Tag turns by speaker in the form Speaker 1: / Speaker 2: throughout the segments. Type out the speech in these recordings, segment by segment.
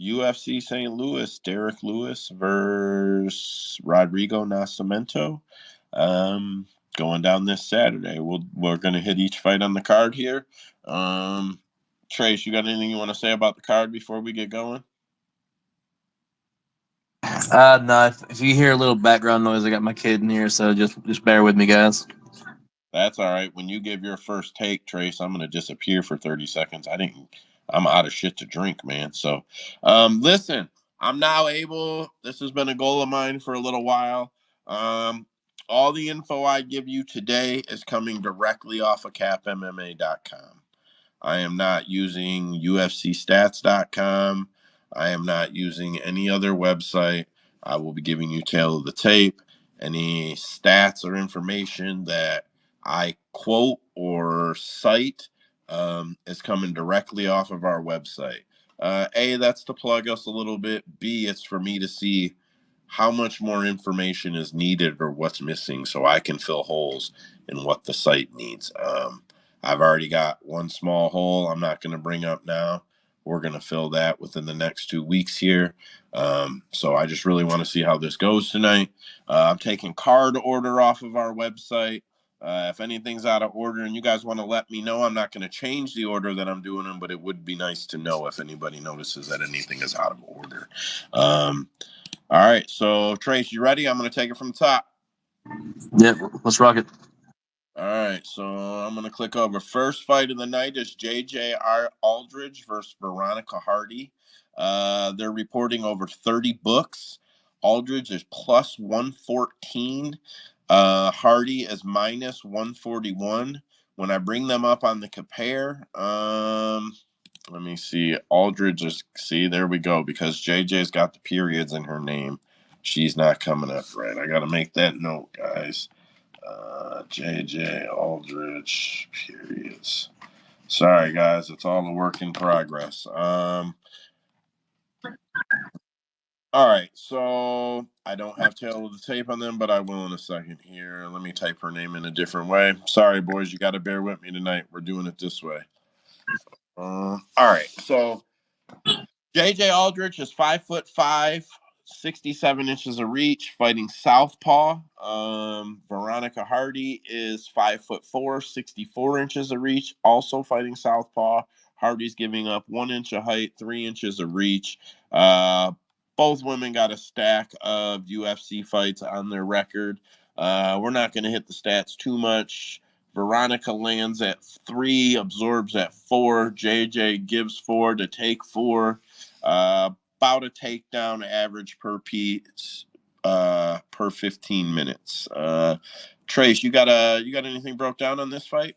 Speaker 1: UFC St. Louis, Derek Lewis versus Rodrigo Nascimento. Going down this Saturday. We're going to hit each fight on the card here. Trace, you got anything you want to say about the card before we get going?
Speaker 2: No, if you hear a little background noise, I got my kid in here, so just bear with me, guys.
Speaker 1: That's all right. When you give your first take, Trace, I'm going to disappear for 30 seconds. I'm out of shit to drink, man. So, listen, I'm now able, this has been a goal of mine for a little while. Um, all the info I give you today is coming directly off of capmma.com. I am not using UFCstats.com. I am not using any other website. I will be giving you tail of the tape. Any stats or information that I quote or cite is coming directly off of our website. A, that's to plug us a little bit. B, it's for me to see how much more information is needed or what's missing so I can fill holes in what the site needs. I've already got one small hole I'm not going to bring up now. We're going to fill that within the next 2 weeks here. So I just really want to see how this goes tonight. I'm taking card order off of our website. If anything's out of order and you guys want to let me know, I'm not going to change the order that I'm doing them, but it would be nice to know if anybody notices that anything is out of order. All right, so Trace, you ready? I'm going to take it from the top.
Speaker 2: Yep, let's rock it.
Speaker 1: All right, so I'm going to click over. First fight of the night is J.J. Aldridge versus Veronica Hardy. They're reporting over 30 books. Aldridge is plus 114. Hardy is minus 141. When I bring them up on the compare, let me see. Aldridge is, see, there we go, because JJ's got the periods in her name. She's not coming up right. I got to make that note, guys. JJ Aldridge periods. Sorry, guys. It's all a work in progress. All right, so I don't have tail of the tape on them, but I will in a second here. Let me type her name in a different way. Sorry, boys, you got to bear with me tonight. We're doing it this way. All right, so JJ Aldrich is 5'5", 67 inches of reach, fighting southpaw. Veronica Hardy is 5'4", 64 inches of reach, also fighting southpaw. Hardy's giving up 1 inch of height, 3 inches of reach. Both women got a stack of UFC fights on their record. We're not going to hit the stats too much. Veronica lands at 3, absorbs at 4. JJ gives 4 to take 4. About a takedown average per piece per 15 minutes. Trace, you got anything broke down on this fight?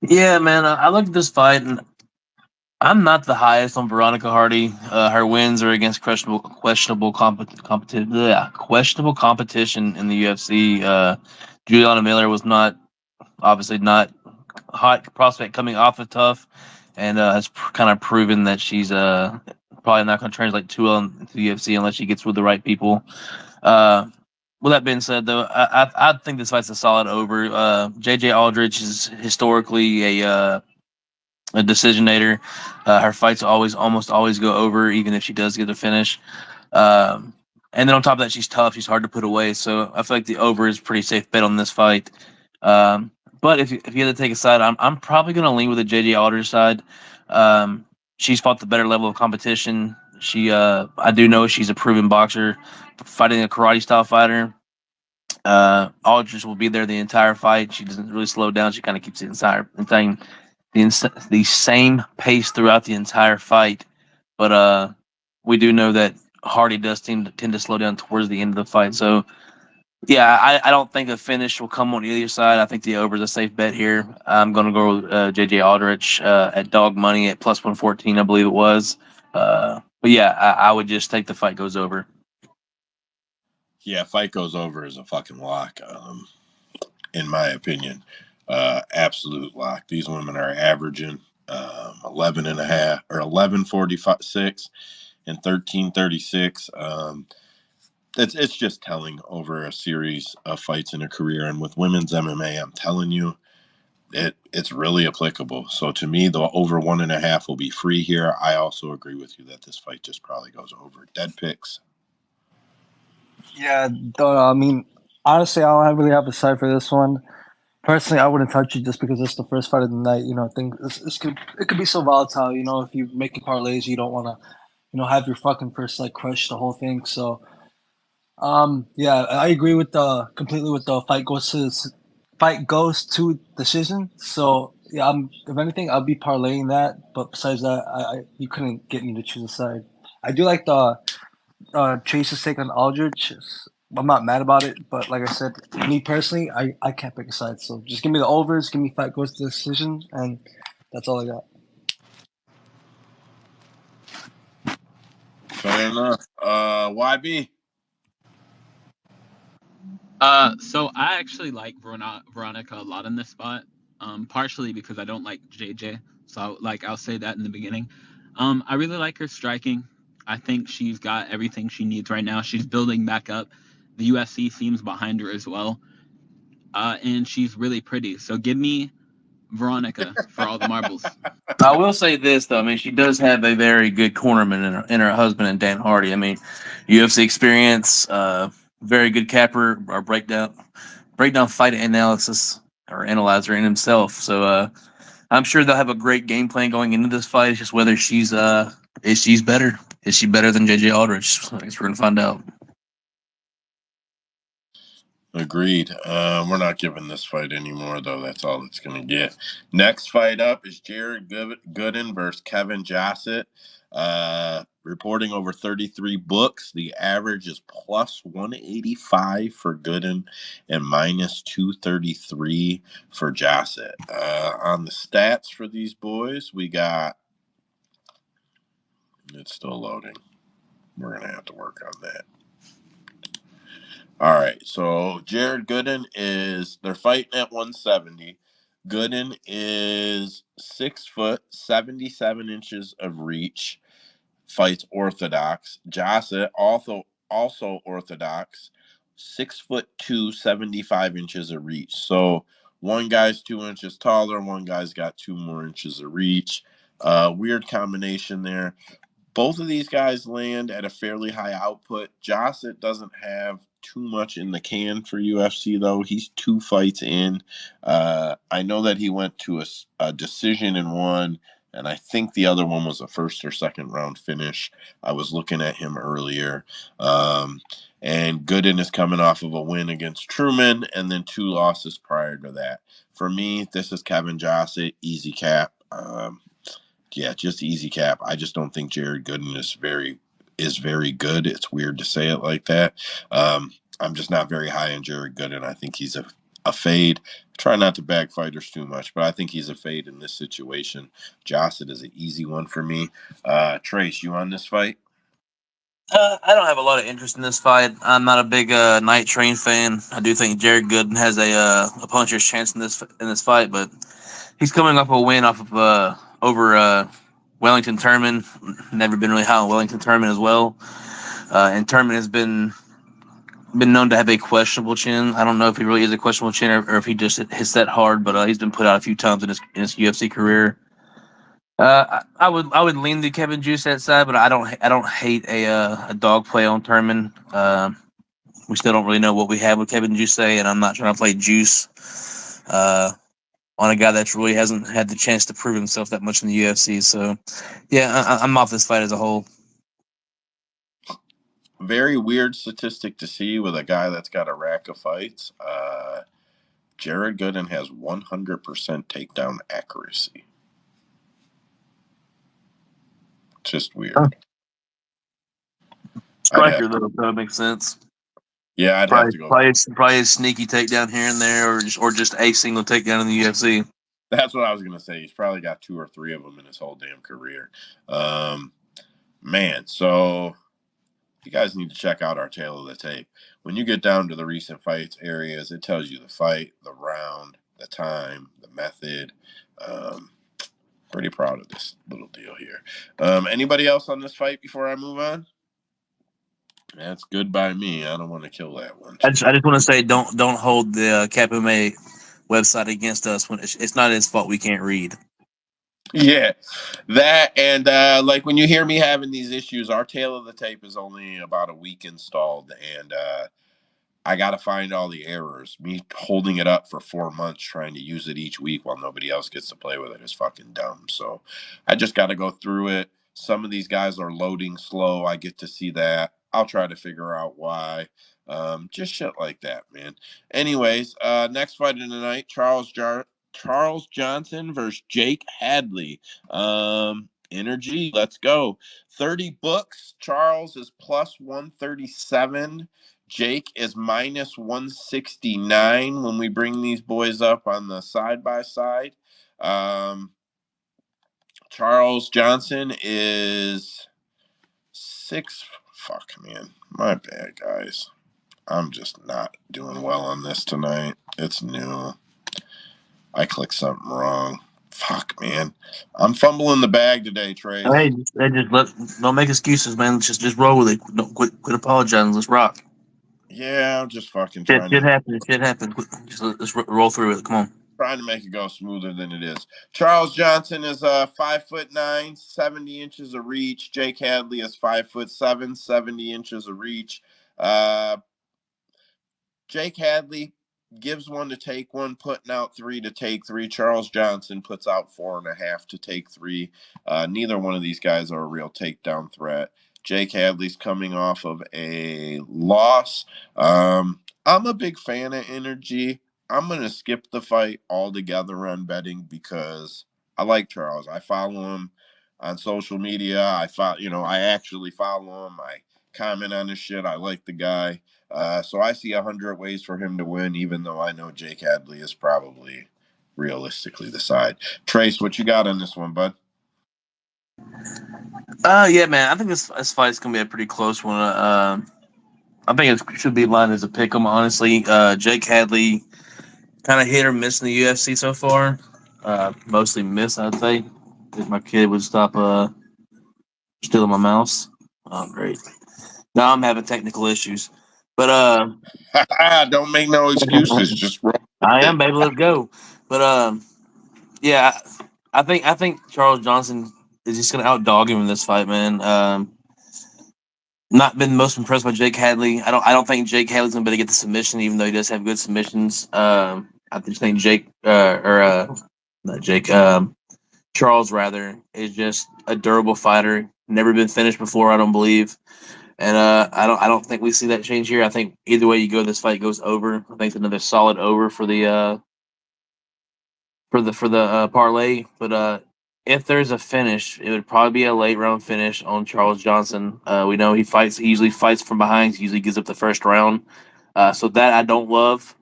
Speaker 2: Yeah, man, I looked at this fight, and I'm not the highest on Veronica Hardy. Her wins are against questionable competition in the UFC. Juliana Miller was not obviously not hot prospect coming off of tough, and has kind of proven that she's probably not going to translate too well into the UFC unless she gets with the right people. Uh, with that being said, though, I think this fight's a solid over. JJ Aldrich is historically a decisionator. Her fights almost always go over, even if she does get a finish. And then on top of that, she's tough. She's hard to put away. So I feel like the over is a pretty safe bet on this fight. But if you had to take a side, I'm probably going to lean with the JJ Aldridge side. She's fought the better level of competition. I do know she's a proven boxer, fighting a karate style fighter. Aldridge will be there the entire fight. She doesn't really slow down. She kind of keeps the same pace throughout the entire fight. But we do know that Hardy does tend to slow down towards the end of the fight. So yeah, I don't think a finish will come on either side. I think the over is a safe bet here. I'm going to go with JJ Aldrich at dog money at plus 114, I believe it was. But yeah, I would just take the fight goes over.
Speaker 1: Yeah, fight goes over is a fucking lock, in my opinion. Absolute lock. These women are averaging 11 and a half or 11.46 and 13.36. It's just telling over a series of fights in a career. And with women's MMA, I'm telling you, it's really applicable. So to me, the over 1.5 will be free here. I also agree with you that this fight just probably goes over. Dead picks.
Speaker 3: Yeah, I mean, honestly, I don't really have a side for this one. Personally, I wouldn't touch it just because it's the first fight of the night. I think it could be so volatile. If you're making parlays, you don't want to have your fucking first like crush the whole thing. So yeah, I agree with the completely with the fight goes to decision. So yeah, if anything, I'll be parlaying that. But besides that, you couldn't get me to choose a side. I do like the Chase's take on Aldridge. I'm not mad about it, but like I said, me personally, I can't pick a side. So just give me the overs, give me fight goes to decision, and that's all I got.
Speaker 1: Fair enough. YB.
Speaker 4: So I actually like Veronica a lot in this spot. Partially because I don't like JJ. So I'll say that in the beginning. I really like her striking. I think she's got everything she needs right now. She's building back up. The UFC seems behind her as well. And she's really pretty. So give me Veronica for all the marbles.
Speaker 2: I will say this though. I mean, she does have a very good cornerman in her husband and Dan Hardy. I mean, UFC experience, very good capper or breakdown fight analysis or analyzer in himself. So I'm sure they'll have a great game plan going into this fight. It's just whether she's better. Is she better than JJ Aldrich? I guess we're gonna find out.
Speaker 1: Agreed. We're not giving this fight anymore, though. That's all it's going to get. Next fight up is Jared Gooden versus Kevin Jossett. Reporting over 33 books. The average is plus 185 for Gooden and minus 233 for Jossett. On the stats for these boys, we got. It's still loading. We're going to have to work on that. All right, so Jared Gooden they're fighting at 170. Gooden is 6 foot, 77 inches of reach, fights orthodox. Jossett also orthodox, 6 foot 2, 75 inches of reach. So one guy's 2 inches taller, one guy's got 2 more inches of reach. Weird combination there. Both of these guys land at a fairly high output. Jossett doesn't have too much in the can for UFC, though. He's 2 fights in. I know that he went to a decision in one, and I think the other one was a first or second round finish. I was looking at him earlier. And Gooden is coming off of a win against Truman and then 2 losses prior to that. For me, this is Kevin Jossett, easy cap. Yeah, just easy cap. I just don't think Jared Gooden is very good. It's weird to say it like that. I'm just not very high on Jared Gooden. I think he's a fade. Try not to bag fighters too much, but I think he's a fade in this situation. Jossett is an easy one for me. Trace, you on this fight?
Speaker 2: I don't have a lot of interest in this fight. I'm not a big Night Train fan. I do think Jared Gooden has a puncher's chance in this fight, but he's coming off a win off of over Wellington Turman. Never been really high on Wellington Turman as well. And Turman has been known to have a questionable chin. I don't know if he really is a questionable chin or if he just hits that hard, but he's been put out a few times in his UFC career. I would lean the Kevin Juice that side, but I don't hate a dog play on Turman. We still don't really know what we have with Kevin Juice, and I'm not trying to play Juice on a guy that really hasn't had the chance to prove himself that much in the UFC. So, yeah, I'm off this fight as a whole.
Speaker 1: Very weird statistic to see with a guy that's got a rack of fights. Jared Gooden has 100% takedown accuracy. Just weird.
Speaker 2: Striker, though, that makes sense.
Speaker 1: Yeah, I'd have to go.
Speaker 2: Probably a sneaky takedown here and there, or just a single takedown in the UFC.
Speaker 1: That's what I was gonna say. He's probably got 2 or 3 of them in his whole damn career. Man, so you guys need to check out our tail of the tape. When you get down to the recent fights areas, it tells you the fight, the round, the time, the method. Pretty proud of this little deal here. Anybody else on this fight before I move on? That's good by me. I don't want to kill that one.
Speaker 2: I just want to say don't hold the Capume website against us when it's not his fault we can't read.
Speaker 1: Yeah, that and like when you hear me having these issues, our tail of the tape is only about a week installed, and I got to find all the errors. Me holding it up for 4 months trying to use it each week while nobody else gets to play with it is fucking dumb. So I just got to go through it. Some of these guys are loading slow. I get to see that. I'll try to figure out why. Just shit like that, man. Anyways, next fight of the night, Charles Johnson versus Jake Hadley. Energy, let's go. 30 books. Charles is plus 137. Jake is minus 169 when we bring these boys up on the side by side. Charles Johnson is six. Fuck, man. My bad, guys. I'm just not doing well on this tonight. It's new. I clicked something wrong. Fuck, man. I'm fumbling the bag today, Trace.
Speaker 2: Hey, don't make excuses, man. Just roll with it. Don't quit apologizing. Let's rock.
Speaker 1: Yeah, I'm just fucking
Speaker 2: Shit happens. Shit happens. Let's roll through it. Come on.
Speaker 1: trying to make it go smoother than it is. Charles Johnson is 5'9", 70 inches of reach. Jake Hadley is 5'7", 70 inches of reach. Jake Hadley gives one to take one, putting out three to take three. Charles Johnson puts out 4.5 to take three. Neither one of these guys are a real takedown threat. Jake Hadley's coming off of a loss. I'm a big fan of Energy. I'm going to skip the fight altogether on betting because I like Charles. I follow him on social media. I actually follow him. I comment on his shit. I like the guy. So I see 100 ways for him to win, even though I know Jake Hadley is probably realistically the side. Trace, what you got on this one, bud?
Speaker 2: Yeah, man. I think this fight's gonna be a pretty close one. I think it should be lined as a pick 'em. Honestly, Jake Hadley kind of hit or miss in the UFC so far. Mostly miss, I'd say. If my kid would stop stealing my mouse. Oh, great. Now I'm having technical issues, but
Speaker 1: Don't make no excuses. Just roll.
Speaker 2: I am, baby. Let's go. But yeah, I think Charles Johnson is just gonna outdog him in this fight, man. Not been most impressed by Jake Hadley. I don't think Jake Hadley's gonna be able to get the submission, even though he does have good submissions. I just think not Jake, Charles rather is just a durable fighter. Never been finished before, I don't believe. And I don't think we see that change here. I think either way you go, this fight goes over. I think it's another solid over for the parlay. But if there's a finish, it would probably be a late round finish on Charles Johnson. We know he fights. He usually fights from behind. He usually gives up the first round. So that I don't love.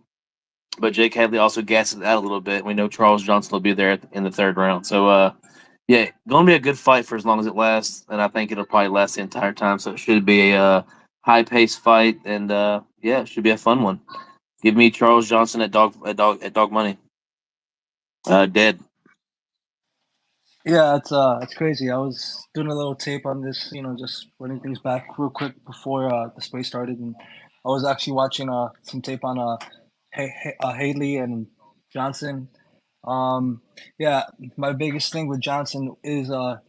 Speaker 2: But Jake Hadley also gasses it out a little bit. We know Charles Johnson will be there in the third round. So yeah, going to be a good fight for as long as it lasts, and I think it'll probably last the entire time. So it should be a high-paced fight, and yeah, it should be a fun one. Give me Charles Johnson at dog money. Dead.
Speaker 3: Yeah, it's crazy. I was doing a little tape on this, just running things back real quick before the space started, and I was actually watching some tape on Haley and Johnson. Um, yeah, my biggest thing with Johnson is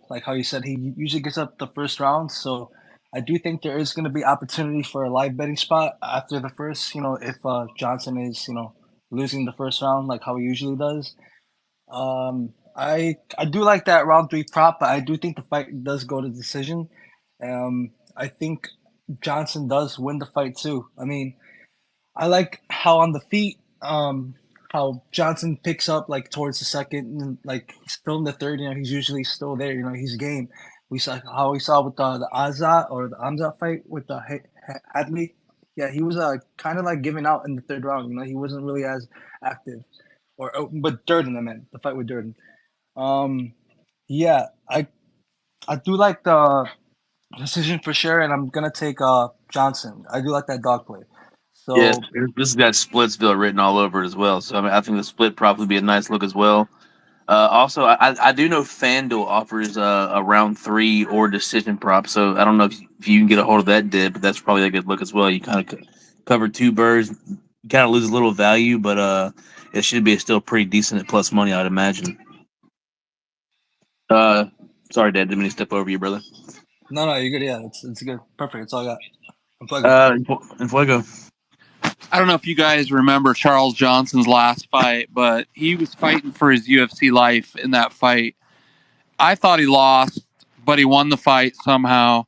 Speaker 3: like how you said he usually gets up the first round, so I do think there is going to be opportunity for a live betting spot after the first. If Johnson is losing the first round like how he usually does. I do like that round three prop, but I do think the fight does go to decision. I think Johnson does win the fight too. I mean, I like how on the feet, how Johnson picks up like towards the second, and like he's still in the third. He's usually still there. He's game. We saw how we saw with the Azat or the Amzat fight with the Hadley. Yeah, he was kind of like giving out in the third round. He wasn't really as active. But Durden, I meant the fight with Durden. Yeah, I do like the decision for sure, and I'm gonna take Johnson. I do like that dog play.
Speaker 2: Yes,
Speaker 3: So
Speaker 2: this has got Splitsville written all over it as well. So I mean, I think the split probably be a nice look as well. Also, I do know FanDuel offers a round three or decision prop. So I don't know if you can get a hold of that dip, but that's probably a good look as well. You kind of cover two birds. You kind of lose a little value, but it should be still pretty decent at plus money, I'd imagine. Sorry, Dad, didn't mean to step over you, brother.
Speaker 3: No, you're good. Yeah, it's good. Perfect. It's all I got.
Speaker 2: In Fuego.
Speaker 5: I don't know if you guys remember Charles Johnson's last fight, but he was fighting for his UFC life in that fight. I thought he lost, but he won the fight somehow.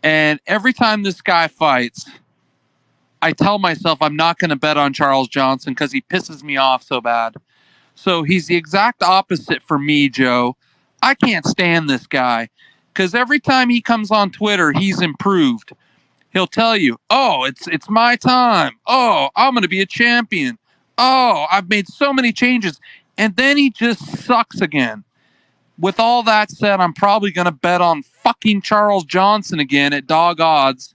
Speaker 5: And every time this guy fights, I tell myself I'm not going to bet on Charles Johnson because he pisses me off so bad. So he's the exact opposite for me, Joe. I can't stand this guy because every time he comes on Twitter, he's improved. He'll tell you, "Oh, it's my time. Oh, I'm going to be a champion. Oh, I've made so many changes." And then he just sucks again. With all that said, I'm probably going to bet on fucking Charles Johnson again at dog odds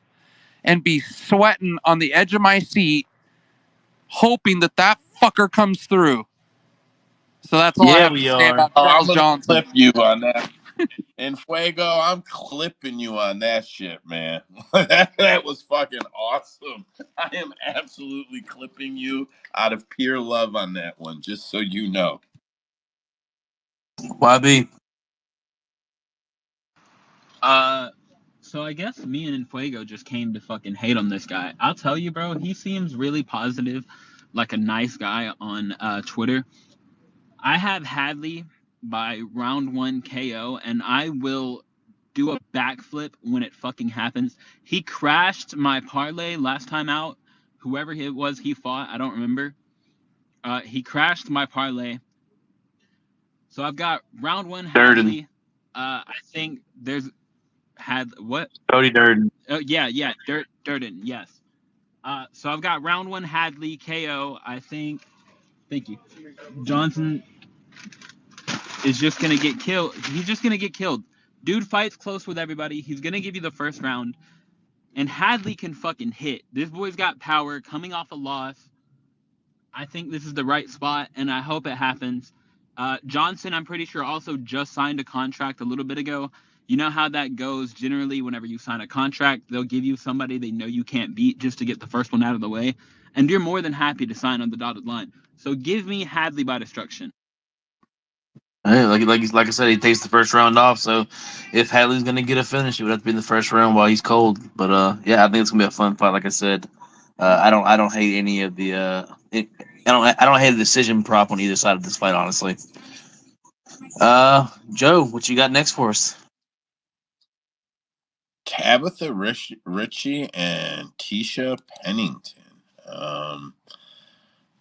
Speaker 5: and be sweating on the edge of my seat, hoping that fucker comes through. So that's all I have to say about
Speaker 1: I'm
Speaker 5: Charles
Speaker 1: gonna
Speaker 5: Johnson.
Speaker 1: clip you on that. And Fuego, I'm clipping you on that shit, man. that was fucking awesome. I am absolutely clipping you out of pure love on that one, just so you know.
Speaker 2: YB.
Speaker 4: So I guess me and Fuego just came to fucking hate on this guy. I'll tell you, bro, he seems really positive, like a nice guy on Twitter. I have Hadley by round 1 KO, and I will do a backflip when it fucking happens. He crashed my parlay last time out. Whoever it was he fought, I don't remember. He crashed my parlay. So I've got round 1 Hadley. I think there's had what?
Speaker 2: Cody Durden.
Speaker 4: Yeah, Durden, yes. So I've got round 1 Hadley KO. I think. Thank you. Johnson is just gonna get killed. He's just gonna get killed. Dude fights close with everybody. He's gonna give you the first round. And Hadley can fucking hit. This boy's got power coming off a loss. I think this is the right spot, and I hope it happens. Johnson, I'm pretty sure, also just signed a contract a little bit ago. You know how that goes generally whenever you sign a contract. They'll give you somebody they know you can't beat just to get the first one out of the way. And you're more than happy to sign on the dotted line. So give me Hadley by destruction.
Speaker 2: Hey, like I said, he takes the first round off. So if Hadley's gonna get a finish, it would have to be in the first round while he's cold. But yeah, I think it's gonna be a fun fight. Like I said, I don't hate any of the I don't hate the decision prop on either side of this fight, honestly. Joe, what you got next for us?
Speaker 1: Tabitha Ritchie and Tisha Pennington.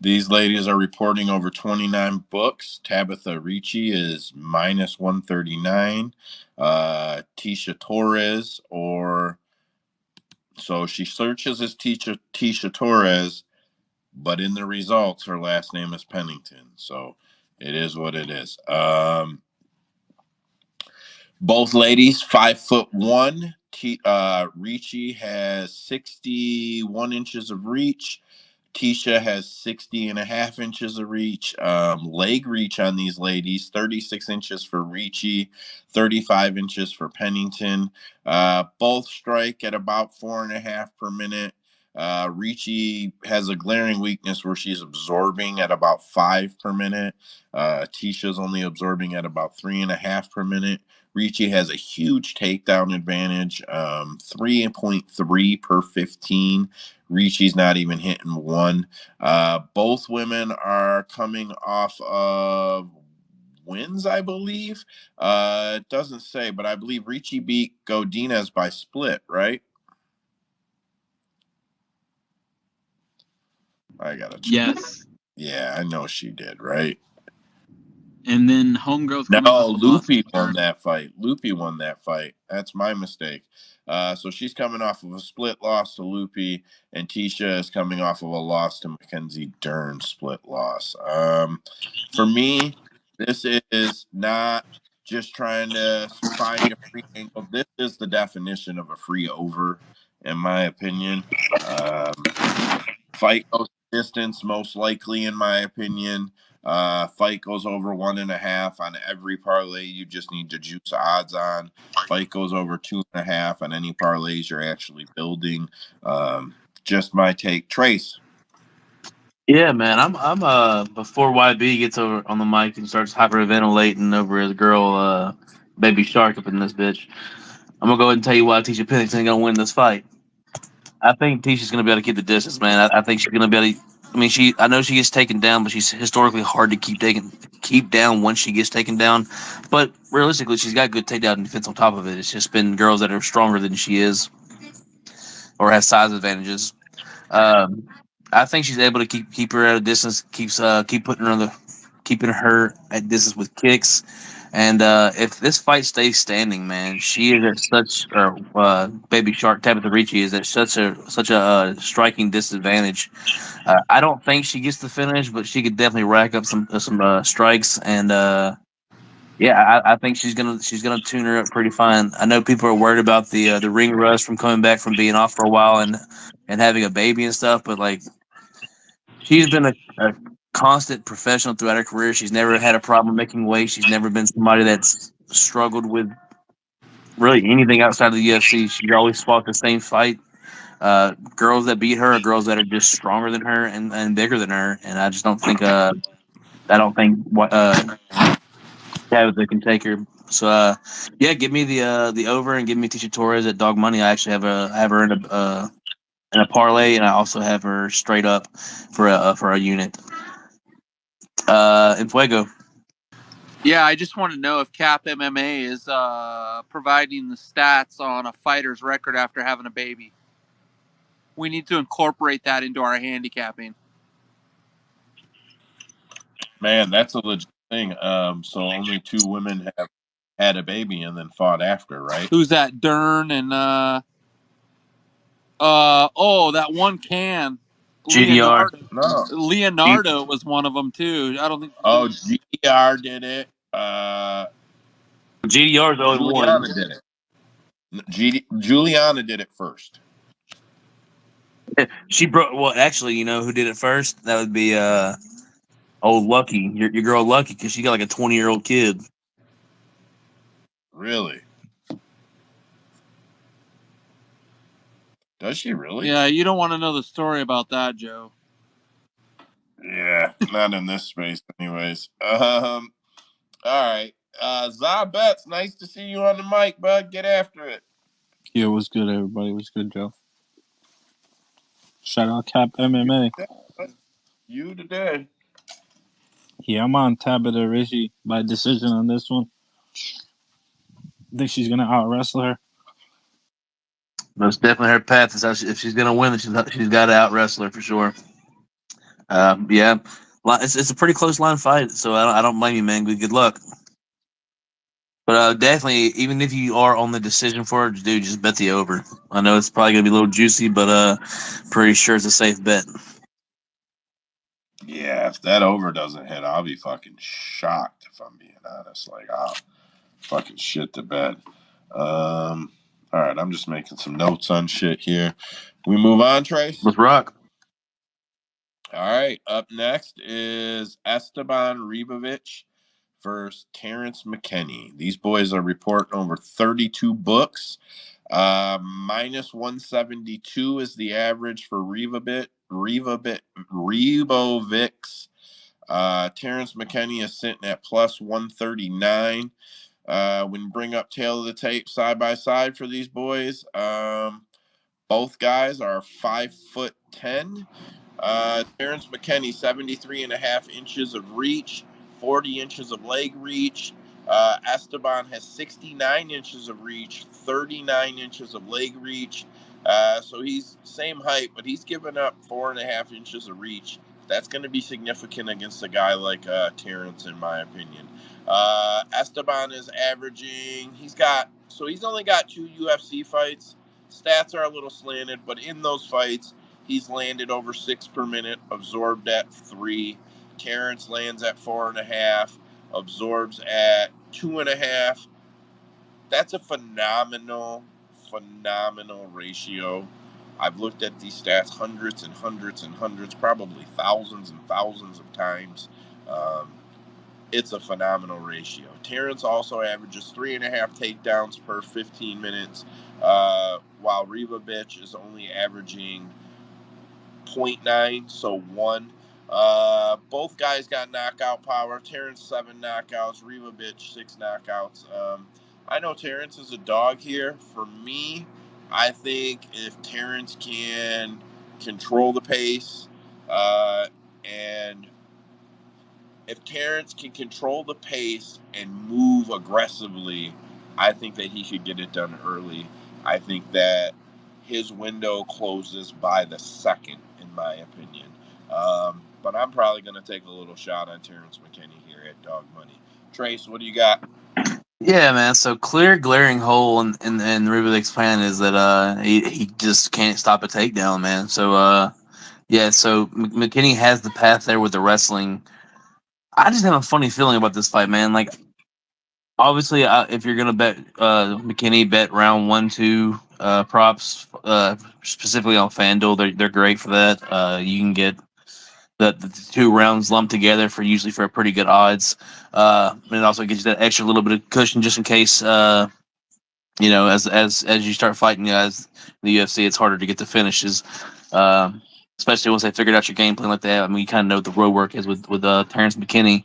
Speaker 1: These ladies are reporting over 29 books. Tabitha Ricci is minus 139. Tisha Torres, so she searches as Tisha Torres, but in the results, her last name is Pennington. So it is what it is. Both ladies, 5'1". Ricci has 61 inches of reach. Tisha has 60.5 inches of reach. Leg reach on these ladies, 36 inches for Ricci, 35 inches for Pennington. Both strike at about 4.5 per minute. Ricci has a glaring weakness where she's absorbing at about 5 per minute. Tisha's only absorbing at about 3.5 per minute. Ricci has a huge takedown advantage, 3.3 per 15. Ricci's not even hitting 1. Both women are coming off of wins, I believe. It doesn't say, but I believe Ricci beat Godinez by split, right? I gotta check.
Speaker 4: Yes.
Speaker 1: Yeah, I know she did, right?
Speaker 4: And then Homegirl's coming
Speaker 1: No,
Speaker 4: off a loss.
Speaker 1: Loopy won that fight. Loopy won that fight. That's my mistake. So she's coming off of a split loss to Loopy, and Tisha is coming off of a loss to Mackenzie Dern, split loss. For me, this is not just trying to find a free angle. This is the definition of a free over, in my opinion. Fight goes distance, most likely, in my opinion. Fight goes over 1.5 on every parlay. You just need to juice odds on. Fight goes over 2.5 on any parlays you're actually building. Just my take. Trace.
Speaker 2: Yeah, man. I'm before YB gets over on the mic and starts hyperventilating over his girl, baby shark up in this bitch. I'm gonna go ahead and tell you why Tisha Pennington ain't gonna win this fight. I think Tisha's gonna be able to keep the distance, man. I think she's gonna be able to. I mean, I know she gets taken down, but she's historically hard to keep down once she gets taken down. But realistically, she's got good takedown defense on top of it. It's just been girls that are stronger than she is or have size advantages. Um, I think she's able to keep her at a distance, keep putting her keeping her at distance with kicks. And if this fight stays standing, man, she is at such Baby Shark Tabitha Ricci is at such a striking disadvantage. I don't think she gets the finish, but she could definitely rack up some strikes. And yeah, I think she's gonna tune her up pretty fine. I know people are worried about the ring rust from coming back from being off for a while and having a baby and stuff, but like she's been a constant professional throughout her career. She's never had a problem making weight. She's never been somebody that's struggled with really anything outside of the UFC. She's always fought the same fight. Girls that beat her are girls that are just stronger than her and bigger than her. And I just don't think Tabitha can take her. So yeah, give me the over and give me Tisha Torres at dog money. I actually have her in a parlay, and I also have her straight up for a unit. In Fuego.
Speaker 5: Yeah, I just want to know if Cap MMA is providing the stats on a fighter's record after having a baby. We need to incorporate that into our handicapping.
Speaker 1: Man, that's a legit thing. So only 2 women have had a baby and then fought after, right?
Speaker 5: Who's that? Dern and that one can.
Speaker 2: GDR.
Speaker 1: No.
Speaker 5: Leonardo was one of them too. I don't think.
Speaker 1: Oh, GDR did it.
Speaker 2: GDR's the only one.
Speaker 1: Juliana did it. Juliana did it first.
Speaker 2: She broke. Well, actually, you know who did it first? That would be old Lucky, your girl Lucky, because she got like a 20-year-old kid.
Speaker 1: Really? Does she really?
Speaker 5: Yeah, you don't want to know the story about that, Joe.
Speaker 1: Yeah, not in this space, anyways. All right. Zabets, nice to see you on the mic, bud. Get after it.
Speaker 6: Yeah, what's good, everybody? What's good, Joe? Shout out Cap MMA.
Speaker 1: You today.
Speaker 6: Yeah, I'm on Tabitha Ricci by decision on this one. I think she's gonna out wrestle her.
Speaker 2: Most definitely her path is if she's gonna win, she's got to out wrestle her for sure. Yeah, it's a pretty close line fight, so I don't blame you, man. Good luck. But definitely, even if you are on the decision for it, dude, just bet the over. I know it's probably gonna be a little juicy, but pretty sure it's a safe bet.
Speaker 1: Yeah, if that over doesn't hit, I'll be fucking shocked, if I'm being honest. Like, I'll fucking shit the bed. All right, I'm just making some notes on shit here. We move on, Trace?
Speaker 2: Let's rock.
Speaker 1: All right, up next is Esteban Ribovic versus Terrence McKinney. These boys are reporting over 32 books. Minus 172 is the average for Ribovic's. Terrence McKinney is sitting at plus 139. When you bring up tail of the tape side by side for these boys, both guys are 5'10". Terrence McKinney, 73.5 inches of reach, 40 inches of leg reach. Esteban has 69 inches of reach, 39 inches of leg reach. So he's same height, but he's given up 4.5 inches of reach. That's going to be significant against a guy like Terrence, in my opinion. Esteban is averaging. He's only got 2 UFC fights. Stats are a little slanted, but in those fights, he's landed over 6 per minute, absorbed at 3. Terrence lands at 4.5, absorbs at 2.5. That's a phenomenal ratio. I've looked at these stats hundreds and hundreds and hundreds, probably thousands and thousands of times. It's a phenomenal ratio. Terrence also averages 3.5 takedowns per 15 minutes, while Ribovic is only averaging 0.9, so 1. Both guys got knockout power. Terrence 7 knockouts. Rivovich 6 knockouts. I know Terrence is a dog here. For me, I think if Terrence can control the pace, and if Terrence can control the pace and move aggressively, I think that he should get it done early. I think that his window closes by the second, in my opinion. But I'm probably going to take a little shot on Terrence McKinney here at dog money. Trace, what do you got?
Speaker 2: Yeah, man. So clear glaring hole in Rubilik's plan is that he just can't stop a takedown, man. So yeah, so McKinney has the path there with the wrestling. I just have a funny feeling about this fight, man. Like, obviously, if you're gonna bet McKinney, bet round 1, 2 props, specifically on FanDuel. They're great for that. You can get the 2 rounds lumped together for usually for a pretty good odds. And it also gives you that extra little bit of cushion just in case. As you start fighting guys in the UFC, it's harder to get the finishes. Especially once they figured out your game plan like that. I mean, you kind of know what the road work is with Terrence McKinney.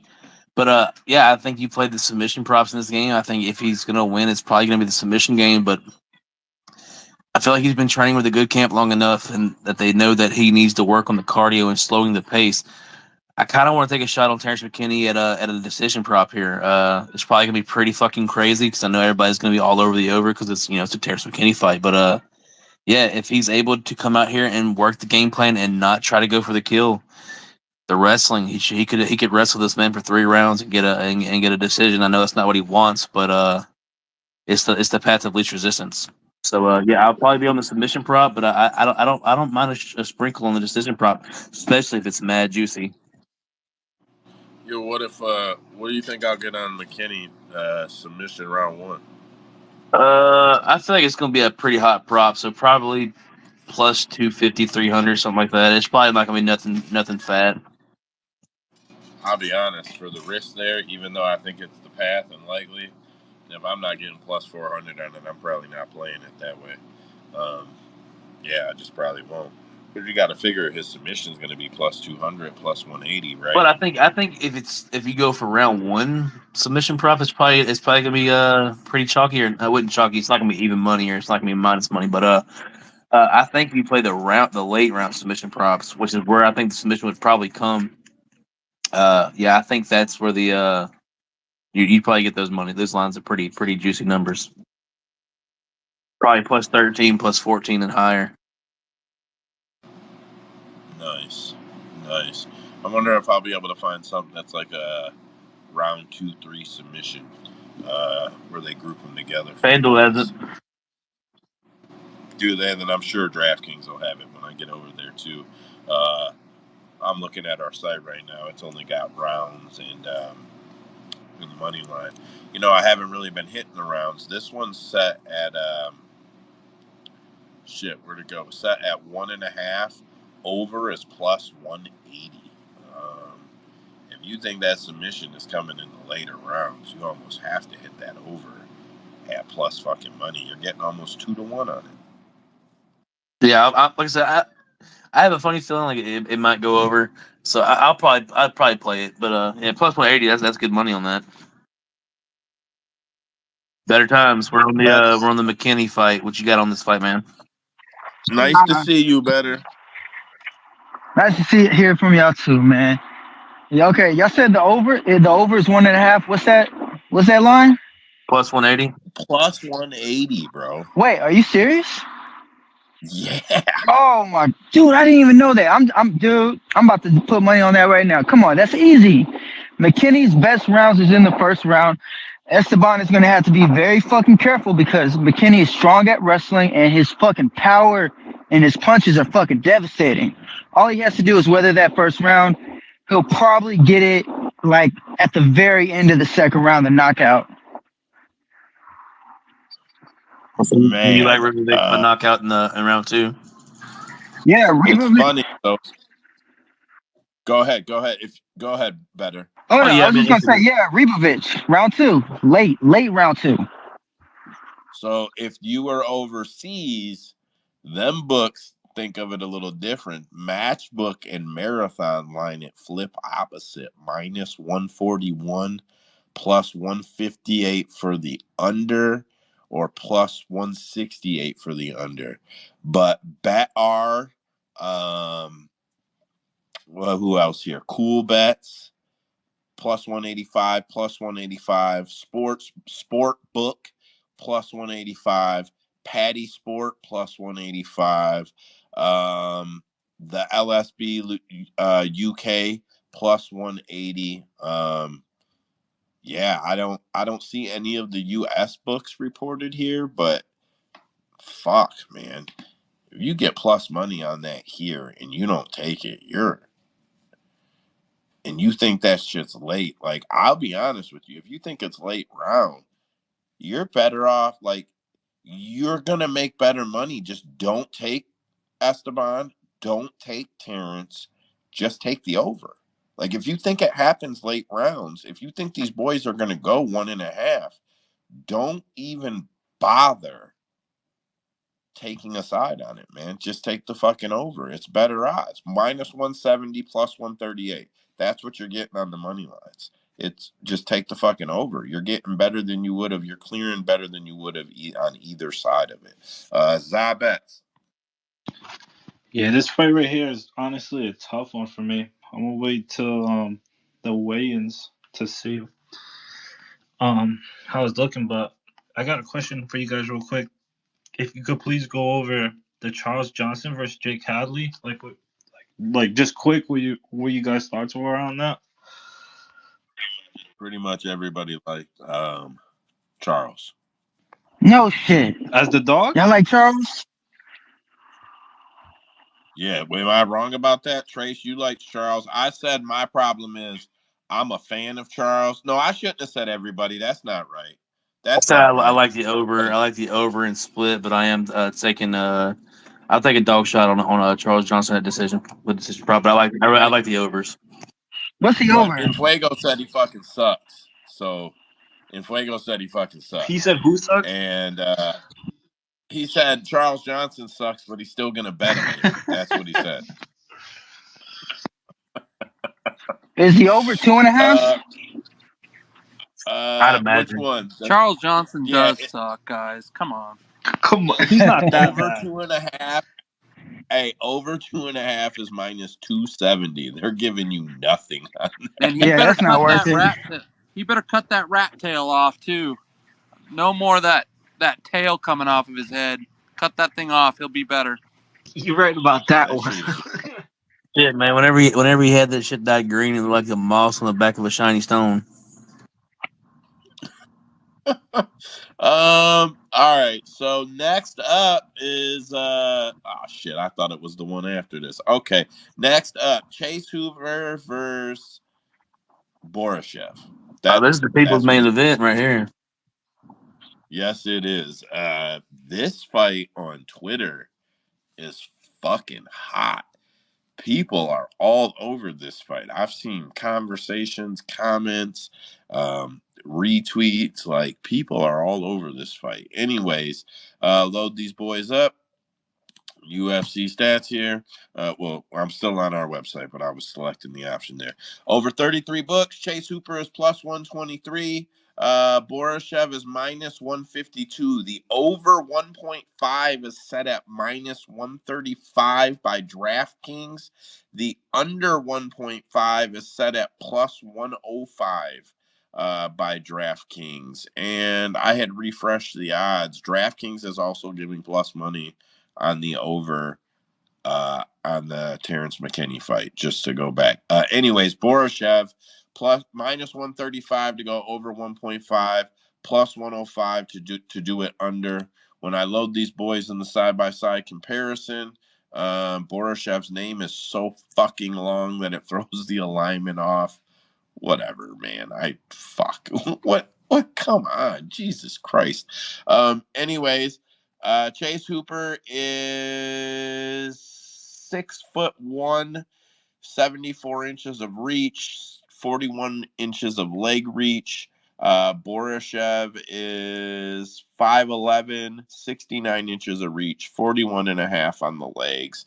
Speaker 2: But yeah, I think you played the submission props in this game. I think if he's gonna win, it's probably gonna be the submission game. But I feel like he's been training with a good camp long enough, and that they know that he needs to work on the cardio and slowing the pace. I kind of want to take a shot on Terrence McKinney at a decision prop here. It's probably gonna be pretty fucking crazy because I know everybody's gonna be all over the over because it's a Terrence McKinney fight. But yeah, if he's able to come out here and work the game plan and not try to go for the kill, the wrestling he could wrestle this man for 3 rounds and get a decision. I know that's not what he wants, but it's the path of least resistance. So yeah, I'll probably be on the submission prop, but I don't mind a sprinkle on the decision prop, especially if it's mad juicy.
Speaker 1: Yo, what do you think I'll get on McKinney submission round 1?
Speaker 2: I feel like it's gonna be a pretty hot prop, so probably plus 250, 300, something like that. It's probably not gonna be nothing fat.
Speaker 1: I'll be honest, for the risk there, even though I think it's the path and likely, if I'm not getting plus 400 on it, I'm probably not playing it that way. Yeah, I just probably won't. Because you got to figure his submission is going to be plus 200, plus 180, right?
Speaker 2: But I think if you go for round 1 submission prop, it's probably gonna be pretty chalky, or I wouldn't chalky. It's not gonna be even money, or it's not gonna be minus money. But I think if you play the late round submission props, which is where I think the submission would probably come. Yeah, I think that's where you probably get those money. Those lines are pretty juicy numbers. Probably plus 13, plus 14, and higher.
Speaker 1: Nice. I wonder if I'll be able to find something that's like a round 2, 3 submission, where they group them together.
Speaker 2: FanDuel has it.
Speaker 1: Do they? Then I'm sure DraftKings will have it when I get over there too. I'm looking at our site right now. It's only got rounds and the money line. I haven't really been hitting the rounds. This one's set at where'd it go? Set at 1.5. Over is plus 180. If you think that submission is coming in the later rounds, you almost have to hit that over at plus fucking money. You're getting almost 2-1 on it.
Speaker 2: Yeah, like I said, I have a funny feeling like it might go over, so I'd probably play it. But yeah, plus 180, that's good money on that. Better times. We're on the McKinney fight. What you got on this fight, man?
Speaker 1: Nice to see you, better.
Speaker 7: Nice to hear from y'all too, man. Yeah, okay, y'all said the over. The over is 1.5. What's that? What's that line?
Speaker 2: Plus 180.
Speaker 1: Plus 180, bro.
Speaker 7: Wait, are you serious?
Speaker 1: Yeah.
Speaker 7: Oh my, dude, I didn't even know that. I'm about to put money on that right now. Come on, that's easy. McKinney's best rounds is in the first round. Esteban is gonna have to be very fucking careful because McKinney is strong at wrestling and his fucking power and his punches are fucking devastating. All he has to do is weather that first round. He'll probably get it like at the very end of the second round, the knockout.
Speaker 2: Man, you like a knockout in round 2?
Speaker 7: Yeah,
Speaker 1: it's funny though. Go ahead. Go ahead, better.
Speaker 7: Oh, no, I was just gonna say, yeah, Ribovich, round 2, late round 2.
Speaker 1: So if you were overseas, them books think of it a little different. Matchbook and marathon line it flip opposite. Minus 141, plus 158 for the under, or plus 168 for the under. But bet our well, who else here? Cool Bets plus 185, plus 185. Sport Book plus 185. Patty Sport plus 185. The LSB UK plus 180. Yeah, I don't see any of the US books reported here, but fuck, man. If you get plus money on that here and you don't take it, and you think that shit's late, like, I'll be honest with you, if you think it's late round, you're better off, like, you're gonna make better money. Just don't take Esteban, don't take Terrence, just take the over. Like, if you think it happens late rounds, if you think these boys are gonna go 1.5, don't even bother taking a side on it, man. Just take the fucking over. It's better odds. Minus 170, plus 138. That's what you're getting on the money lines. It's just take the fucking over. You're getting better than you would have. You're clearing better than you would have on either side of it. Zabets.
Speaker 6: Yeah, this fight right here is honestly a tough one for me. I'm gonna wait till the weigh-ins to see how it's looking. But I got a question for you guys real quick. If you could please go over the Charles Johnson versus Jake Hadley, like just quick, where you guys thoughts were on that?
Speaker 1: Pretty much everybody liked Charles.
Speaker 7: No shit.
Speaker 6: As the dog?
Speaker 7: Y'all like Charles?
Speaker 1: Yeah, am I wrong about that, Trace? You like Charles. I said my problem is I'm a fan of Charles. No, I shouldn't have said everybody. That's not right. That's
Speaker 2: I
Speaker 1: not right.
Speaker 2: like the over. I like the over and split, but I am taking. I'll take a dog shot on Charles Johnson at decision with decision prop. But I like the overs.
Speaker 7: What's the
Speaker 1: But
Speaker 7: over?
Speaker 1: Infuego said he fucking sucks. So Infuego said he fucking sucks.
Speaker 6: He said who sucks?
Speaker 1: And he said Charles Johnson sucks, but he's still gonna bet him in. That's what he said.
Speaker 7: Is the over 2.5?
Speaker 2: I'd
Speaker 1: Which
Speaker 2: imagine.
Speaker 1: one?
Speaker 5: Charles Johnson
Speaker 1: Yeah,
Speaker 5: does suck, guys. Come on.
Speaker 6: Come on, he's not that
Speaker 1: over
Speaker 6: bad.
Speaker 1: 2.5. Hey, over 2.5 is minus 270. They're giving you nothing.
Speaker 5: And he
Speaker 7: Yeah,
Speaker 5: better
Speaker 7: that's not
Speaker 5: cut
Speaker 7: worth
Speaker 5: that
Speaker 7: it.
Speaker 5: he better cut that rat tail off too. No more of that tail coming off of his head. Cut that thing off. He'll be better.
Speaker 3: You're right about that
Speaker 1: That
Speaker 3: one.
Speaker 1: shit is
Speaker 2: Yeah, man. Whenever he had that shit dyed green, it looked like a moss on the back of a shiny stone.
Speaker 1: All right, so next up is oh shit, I thought it was the one after this. Okay, next up, Chase Hoover versus Borashev.
Speaker 2: This is the people's
Speaker 1: That's what
Speaker 2: main event right here.
Speaker 1: Yes, it is. This fight on Twitter is fucking hot. People are all over this fight. I've seen conversations, comments, retweets. Like, people are all over this fight. Anyways, load these boys up. UFC stats here. Well, I'm still on our website, but I was selecting the option there. Over 33 books. Chase Hooper is plus 123. Borashev is minus 152. The over 1.5 is set at minus 135 by DraftKings. The under 1.5 is set at plus 105 by DraftKings. And I had refreshed the odds. DraftKings is also giving plus money on the over on the Terrence McKinney fight, just to go back. Anyways, Borashev plus minus 135 to go over 1.5, plus 105 to do it under. When I load these boys in the side-by-side comparison, Borashev's name is so fucking long that it throws the alignment off. Whatever, man. Fuck. What? Come on. Jesus Christ. Anyways, Chase Hooper is 6'1", 74 inches of reach, 41 inches of leg reach. Borishev is 5'11", 69 inches of reach, 41.5 on the legs.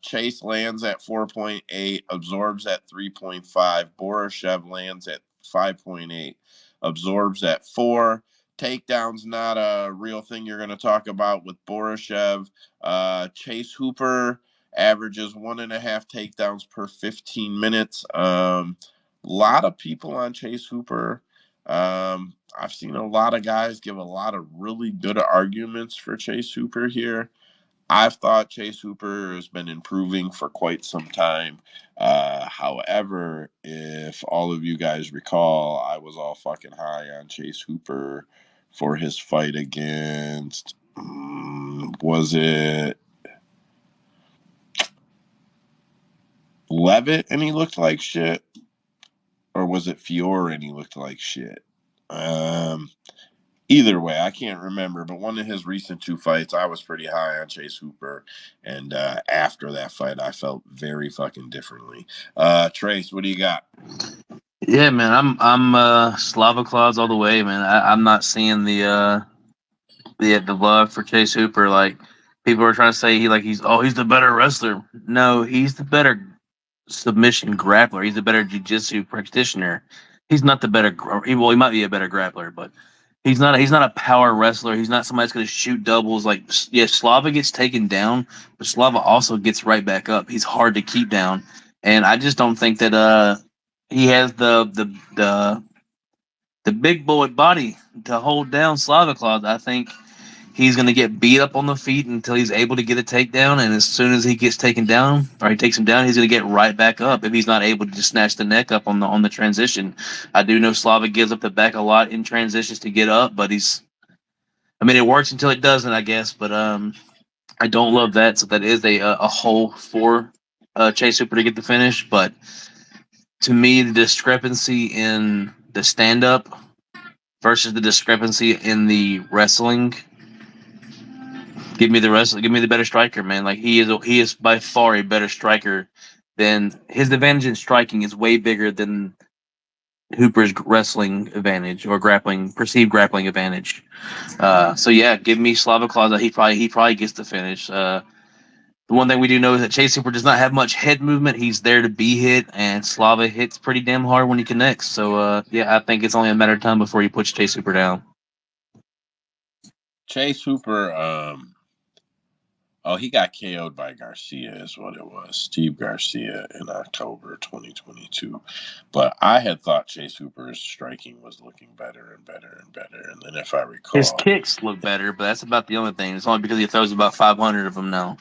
Speaker 1: Chase lands at 4.8, absorbs at 3.5. Borishev lands at 5.8, absorbs at 4. Takedowns not a real thing you're going to talk about with Borishev. Chase Hooper averages 1.5 takedowns per 15 minutes. Lot of people on Chase Hooper. I've seen a lot of guys give a lot of really good arguments for Chase Hooper here. I've thought Chase Hooper has been improving for quite some time. However, if all of you guys recall, I was all fucking high on Chase Hooper for his fight against, was it Levitt and he looked like shit? Or was it Fiore and he looked like shit? Either way, I can't remember, but one of his recent 2 fights, I was pretty high on Chase Hooper, and after that fight, I felt very fucking differently. Trace, what do you got?
Speaker 2: Yeah, man, I'm Slava Claus all the way, man. I'm not seeing the love for Chase Hooper. Like people are trying to say he's the better wrestler. No, he's the better submission grappler. He's the better jiu-jitsu practitioner. He's not the better. He might be a better grappler, but he's not a power wrestler. He's not somebody that's going to shoot doubles. Like, yeah, Slava gets taken down, but Slava also gets right back up. He's hard to keep down, and I just don't think that he has the big bullet body to hold down Slava Claus. I think he's going to get beat up on the feet until he's able to get a takedown, and as soon as he gets taken down, or he takes him down, he's going to get right back up if he's not able to just snatch the neck up on the transition. I do know Slava gives up the back a lot in transitions to get up, but it works until it doesn't, I guess, but I don't love that, so that is a hole for Chase Hooper to get the finish, but to me, the discrepancy in the stand-up versus the discrepancy in the wrestling. Give me the better striker, man. Like he is by far a better striker than his advantage in striking is way bigger than Hooper's wrestling advantage or perceived grappling advantage. So yeah, give me Slava Claus. He probably gets the finish. The one thing we do know is that Chase Hooper does not have much head movement. He's there to be hit, and Slava hits pretty damn hard when he connects. So yeah, I think it's only a matter of time before he puts Chase Hooper down.
Speaker 1: Chase Hooper, he got KO'd by Garcia is what it was. Steve Garcia in October 2022. But I had thought Chase Hooper's striking was looking better and better and better. And then if I recall,
Speaker 2: His kicks look better, but that's about the only thing. It's only because he throws about 500 of them now.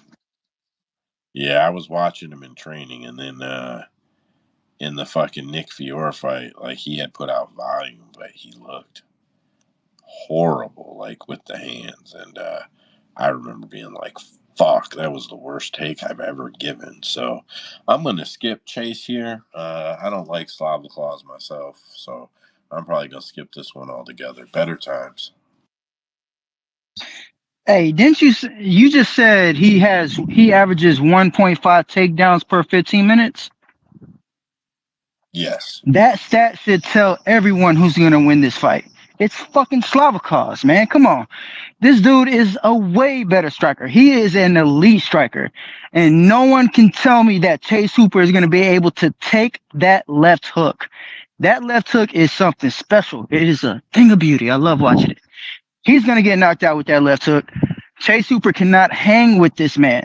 Speaker 1: yeah, I was watching him in training, and then in the fucking Nick Fiore fight, like he had put out volume, but he looked horrible, like with the hands. And I remember being like, fuck, that was the worst take I've ever given. So I'm going to skip Chase here. I don't like Slava Claus myself, so I'm probably going to skip this one altogether. Better times.
Speaker 7: Hey, didn't you just said he averages 1.5 takedowns per 15 minutes?
Speaker 1: Yes.
Speaker 7: That stat should tell everyone who's going to win this fight. It's fucking Slavakos, man. Come on. This dude is a way better striker. He is an elite striker. And no one can tell me that Chase Hooper is going to be able to take that left hook. That left hook is something special. It is a thing of beauty. I love watching it. He's going to get knocked out with that left hook. Chase Hooper cannot hang with this man.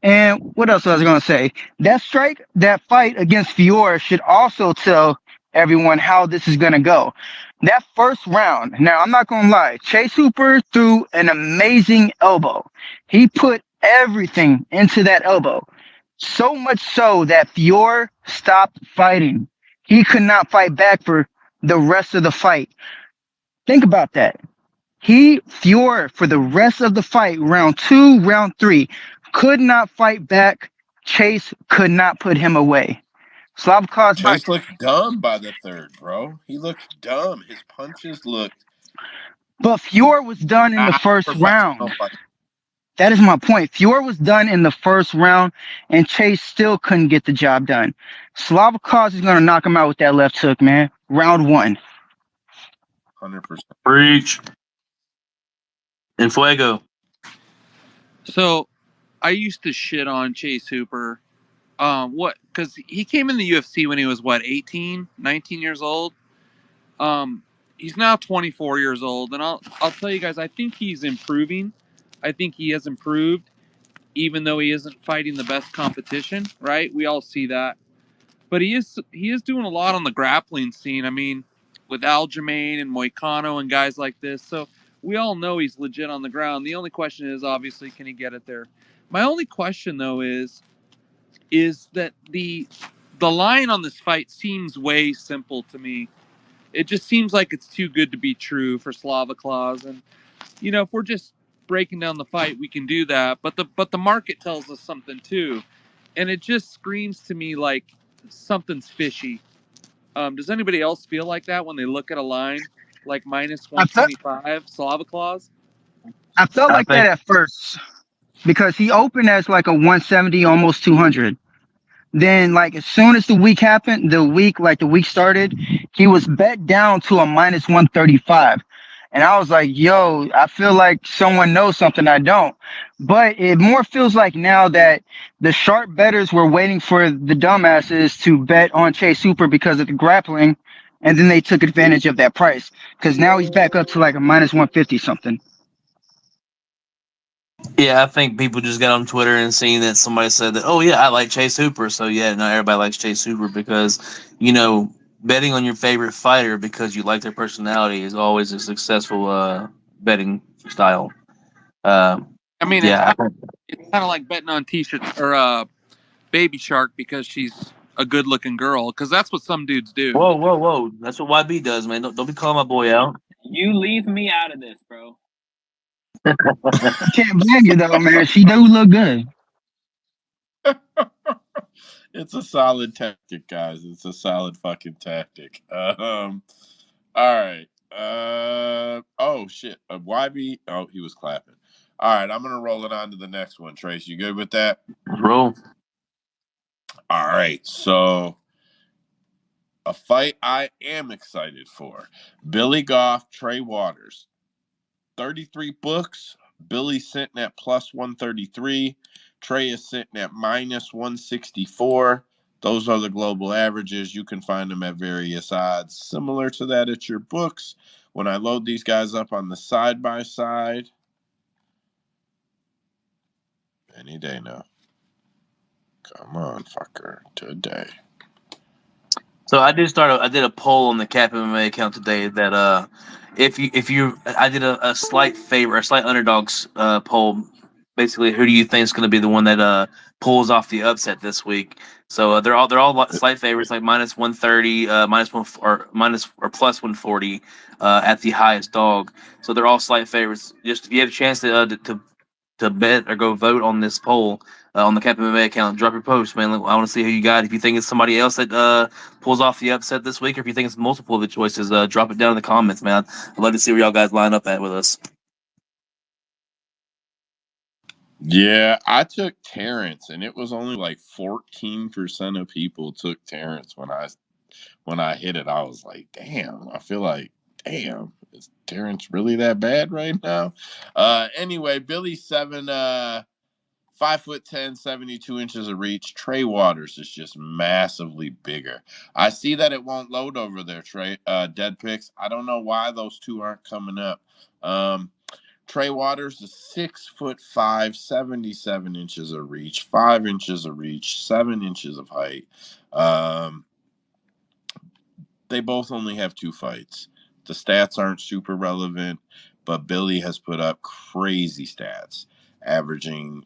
Speaker 7: And what else was I going to say? That fight against Fiore should also tell everyone how this is going to go. That first round, now I'm not going to lie, Chase Hooper threw an amazing elbow. He put everything into that elbow. So much so that Fiore stopped fighting. He could not fight back for the rest of the fight. Think about that. Fiore, for the rest of the fight, round 2, round 3, could not fight back. Chase could not put him away. Slavkos
Speaker 1: Chase looked dumb by the third, bro. He looked dumb. His punches looked.
Speaker 7: But Fiore was done in the first round.
Speaker 1: Fight.
Speaker 7: That is my point. Fiore was done in the first round, and Chase still couldn't get the job done. Slavkos is going to knock him out with that left hook, man. Round 1.
Speaker 1: 100%.
Speaker 2: Preach. And Fuego.
Speaker 5: So I used to shit on Chase Hooper. Because he came in the UFC when he was 18, 19 years old. He's now 24 years old, and I'll tell you guys, I think he's improving. I think he has improved, even though he isn't fighting the best competition. Right? We all see that, but he is doing a lot on the grappling scene. I mean, with Aljamain and Moicano and guys like this. So we all know he's legit on the ground. The only question is, obviously, can he get it there? My only question though is that the line on this fight seems way simple to me. It just seems like it's too good to be true for Slava Claus. And if we're just breaking down the fight, we can do that. But the market tells us something too, and it just screams to me like something's fishy. Does anybody else feel like that when they look at a line like minus
Speaker 7: I felt
Speaker 5: 125 Slava Claus?
Speaker 7: I felt
Speaker 2: I
Speaker 7: like that
Speaker 2: think
Speaker 7: at first because he opened as like a 170, almost 200. Then, like, as soon as the week happened, the week started, he was bet down to a minus 135. And I was like, yo, I feel like someone knows something I don't. But it more feels like now that the sharp bettors were waiting for the dumbasses to bet on Chase Hooper because of the grappling. And then they took advantage of that price because now he's back up to like a minus 150 something.
Speaker 2: Yeah, I think people just got on Twitter and seen that somebody said that, oh, yeah, I like Chase Hooper. So, yeah, not everybody likes Chase Hooper because, betting on your favorite fighter because you like their personality is always a successful betting style.
Speaker 5: I mean, it's
Speaker 2: Yeah.
Speaker 5: kind of, it's kind of like betting on T-shirts or Baby Shark because she's a good-looking girl. Because that's what some dudes do.
Speaker 2: Whoa, whoa, whoa. That's what YB does, man. Don't be calling my boy out.
Speaker 4: You leave me out of this, bro.
Speaker 7: Can't blame you though, man. She do look good.
Speaker 1: It's a solid tactic, guys. It's a solid fucking tactic. All right. Oh shit. YB. Oh, he was clapping. All right, I'm gonna roll it on to the next one. Trace, you good with that?
Speaker 2: Roll.
Speaker 1: All right. So a fight I am excited for: Billy Goff, Trey Waters. 33 books. Billy's sitting at plus 133. Trey is sitting at minus 164. Those are the global averages. You can find them at various odds, similar to that at your books. When I load these guys up on the side by side, any day now. Come on, fucker, today.
Speaker 2: So I did a poll on the Cap MMA account today that if you I did a slight favor, a slight underdogs poll. Basically, who do you think is going to be the one that pulls off the upset this week? So they're all slight favorites, like minus 130, minus one or minus or plus 140 at the highest dog. So they're all slight favorites. Just if you have a chance to bet or go vote on this poll on the Cap MMA account, drop your post, man. I want to see who you got. If you think it's somebody else that pulls off the upset this week, or if you think it's multiple of the choices, drop it down in the comments, man. I'd love to see where y'all guys line up at with us.
Speaker 1: Yeah, I took Terrence, and it was only like 14% of people took Terrence when I hit it. I was like, damn. I feel like, damn, is Terrence really that bad right now? Anyway, Billy 7, 5'10", 72 inches of reach. Trey Waters is just massively bigger. I see that it won't load over there, Trey. Dead picks. I don't know why those two aren't coming up. Trey Waters is 6'5", 77 inches of reach, 5 inches of reach, 7 inches of height. They both only have 2 fights. The stats aren't super relevant, but Billy has put up crazy stats, averaging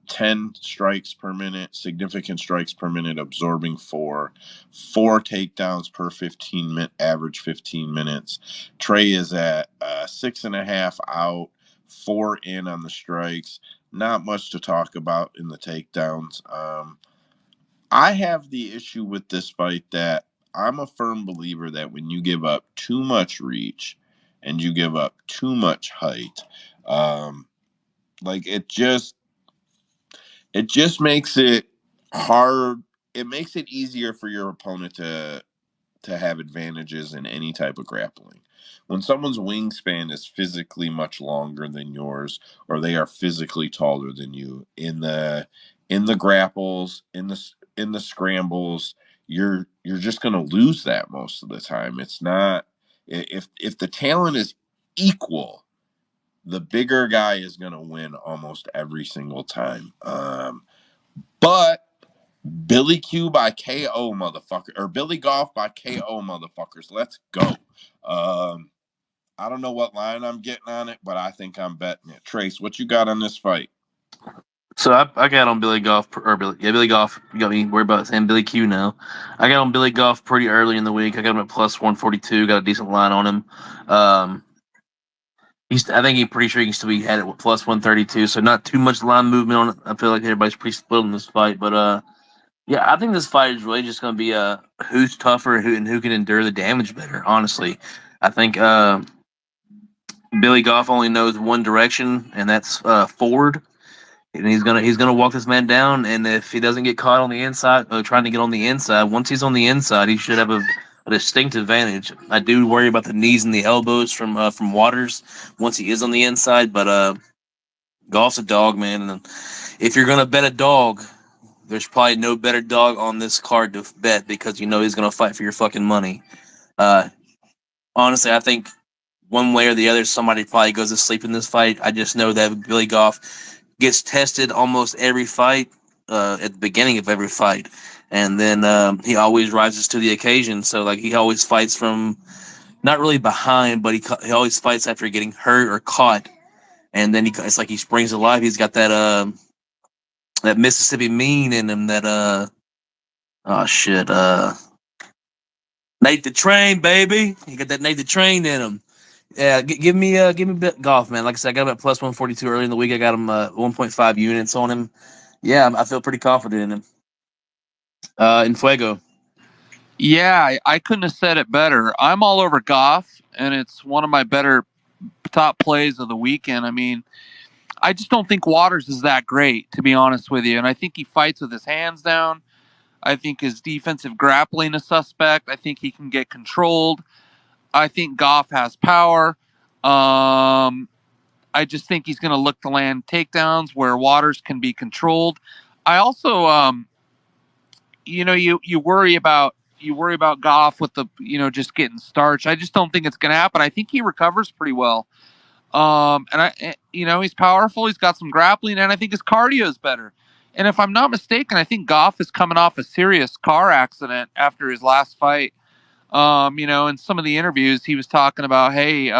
Speaker 1: 10 strikes per minute, significant strikes per minute, absorbing 4 takedowns per average 15 minutes. Trey is at 6.5 out, 4 in on the strikes. Not much to talk about in the takedowns. I have the issue with this fight that I'm a firm believer that when you give up too much reach and you give up too much height, like it just makes it hard. It makes it easier for your opponent to to have advantages in any type of grappling. When someone's wingspan is physically much longer than yours, or they are physically taller than you, in the grapples, in the scrambles, you're just going to lose that most of the time. It's not, if the talent is equal, the bigger guy is going to win almost every single time. But Billy Q by KO, motherfucker, or Billy Golf by KO, motherfuckers. Let's go. I don't know what line I'm getting on it, but I think I'm betting it. Trace, what you got on this fight?
Speaker 2: So I got on Billy Golf, Billy Golf. You got me worried about saying Billy Q now. I got on Billy Golf pretty early in the week. I got him at plus 142. Got a decent line on him. I think he's pretty sure he can still be had it with plus 132. So not too much line movement on it. I feel like everybody's pretty split in this fight, but yeah, I think this fight is really just going to be who's tougher and who can endure the damage better. Honestly, I think Billy Golf only knows one direction, and that's forward. And he's gonna walk this man down. And if he doesn't get caught on the inside, trying to get on the inside, once he's on the inside, he should have a distinct advantage. I do worry about the knees and the elbows from Waters once he is on the inside, but Golf's a dog, man. And if you're gonna bet a dog, there's probably no better dog on this card to bet because you know he's gonna fight for your fucking money. Honestly, I think one way or the other, somebody probably goes to sleep in this fight. I just know that Billy Golf gets tested almost every fight at the beginning of every fight, and then he always rises to the occasion. So like he always fights from not really behind, but he always fights after getting hurt or caught, and then it's like he springs to life. He's got that Mississippi mean in him. That Nate the Train, baby. He got that Nate the Train in him. Yeah, give me Golf, man. Like I said, I got him at plus 142 early in the week. I got him 1.5 units on him. Yeah, I feel pretty confident in him. In Fuego.
Speaker 5: Yeah, I couldn't have said it better. I'm all over Goff, and it's one of my better top plays of the weekend. I mean, I just don't think Waters is that great, to be honest with you. And I think he fights with his hands down. I think his defensive grappling is suspect. I think he can get controlled. I think Goff has power. I just think he's going to look to land takedowns where Waters can be controlled. I also, you worry about Goff with the just getting starched. I just don't think it's going to happen. I think he recovers pretty well. He's powerful. He's got some grappling, and I think his cardio is better. And if I'm not mistaken, I think Goff is coming off a serious car accident after his last fight. In some of the interviews, he was talking about, he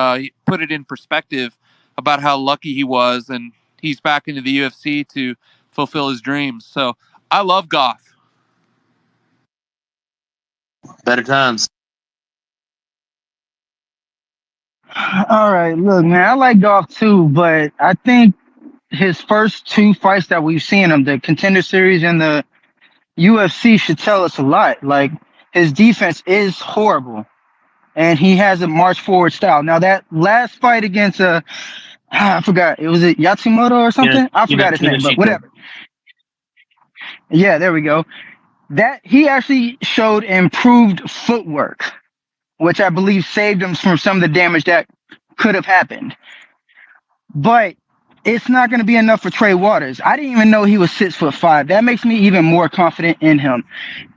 Speaker 5: put it in perspective about how lucky he was, and he's back into the UFC to fulfill his dreams. So I love Goff.
Speaker 2: Better times.
Speaker 7: All right, look, man, I like Goff too, but I think his first two fights that we've seen him, the Contender Series and the UFC, should tell us a lot. Like, his defense is horrible, and he has a march forward style. Now, that last fight against I forgot, was it Yatsumoto or something? I forgot his name, but whatever. Yeah, there we go. That he actually showed improved footwork, which I believe saved him from some of the damage that could have happened. But it's not going to be enough for Trey Waters. I didn't even know he was 6'5". That makes me even more confident in him.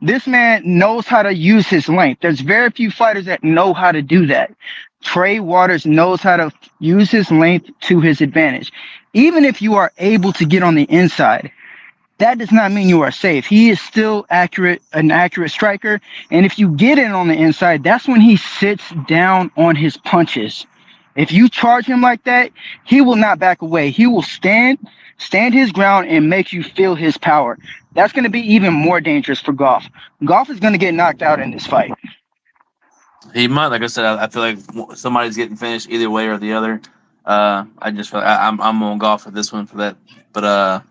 Speaker 7: This man knows how to use his length. There's very few fighters that know how to do that. Trey Waters knows how to use his length to his advantage. Even if you are able to get on the inside, that does not mean you are safe. He is still an accurate striker. And if you get in on the inside, that's when he sits down on his punches. If you charge him like that, he will not back away. He will stand his ground and make you feel his power. That's going to be even more dangerous for Goff. Goff is going to get knocked out in this fight.
Speaker 2: He might, like I said, I feel like somebody's getting finished either way or the other. I just feel I'm on Golf for this one for that. But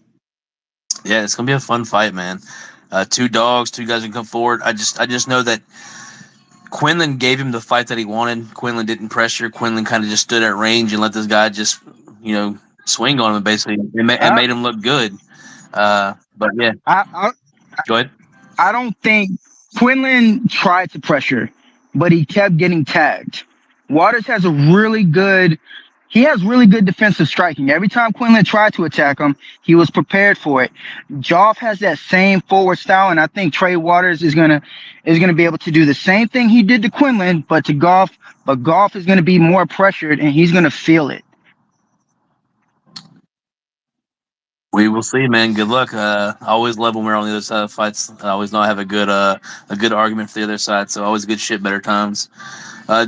Speaker 2: yeah, it's gonna be a fun fight, man. Two guys can come forward. I just know that Quinlan gave him the fight that he wanted. Quinlan didn't pressure. Quinlan kind of just stood at range and let this guy just swing on him basically, and made him look good. But yeah,
Speaker 7: I
Speaker 2: go ahead.
Speaker 7: I don't think Quinlan tried to pressure. but he kept getting tagged. Waters has really good defensive striking. Every time Quinlan tried to attack him, he was prepared for it. Joff has that same forward style, and I think Trey Waters is gonna be able to do the same thing he did to Quinlan, but to Goff. But Goff is gonna be more pressured, and he's gonna feel it.
Speaker 2: We will see, man. Good luck. I always love when we're on the other side of fights. I always know I have a good argument for the other side. So always good shit, better times.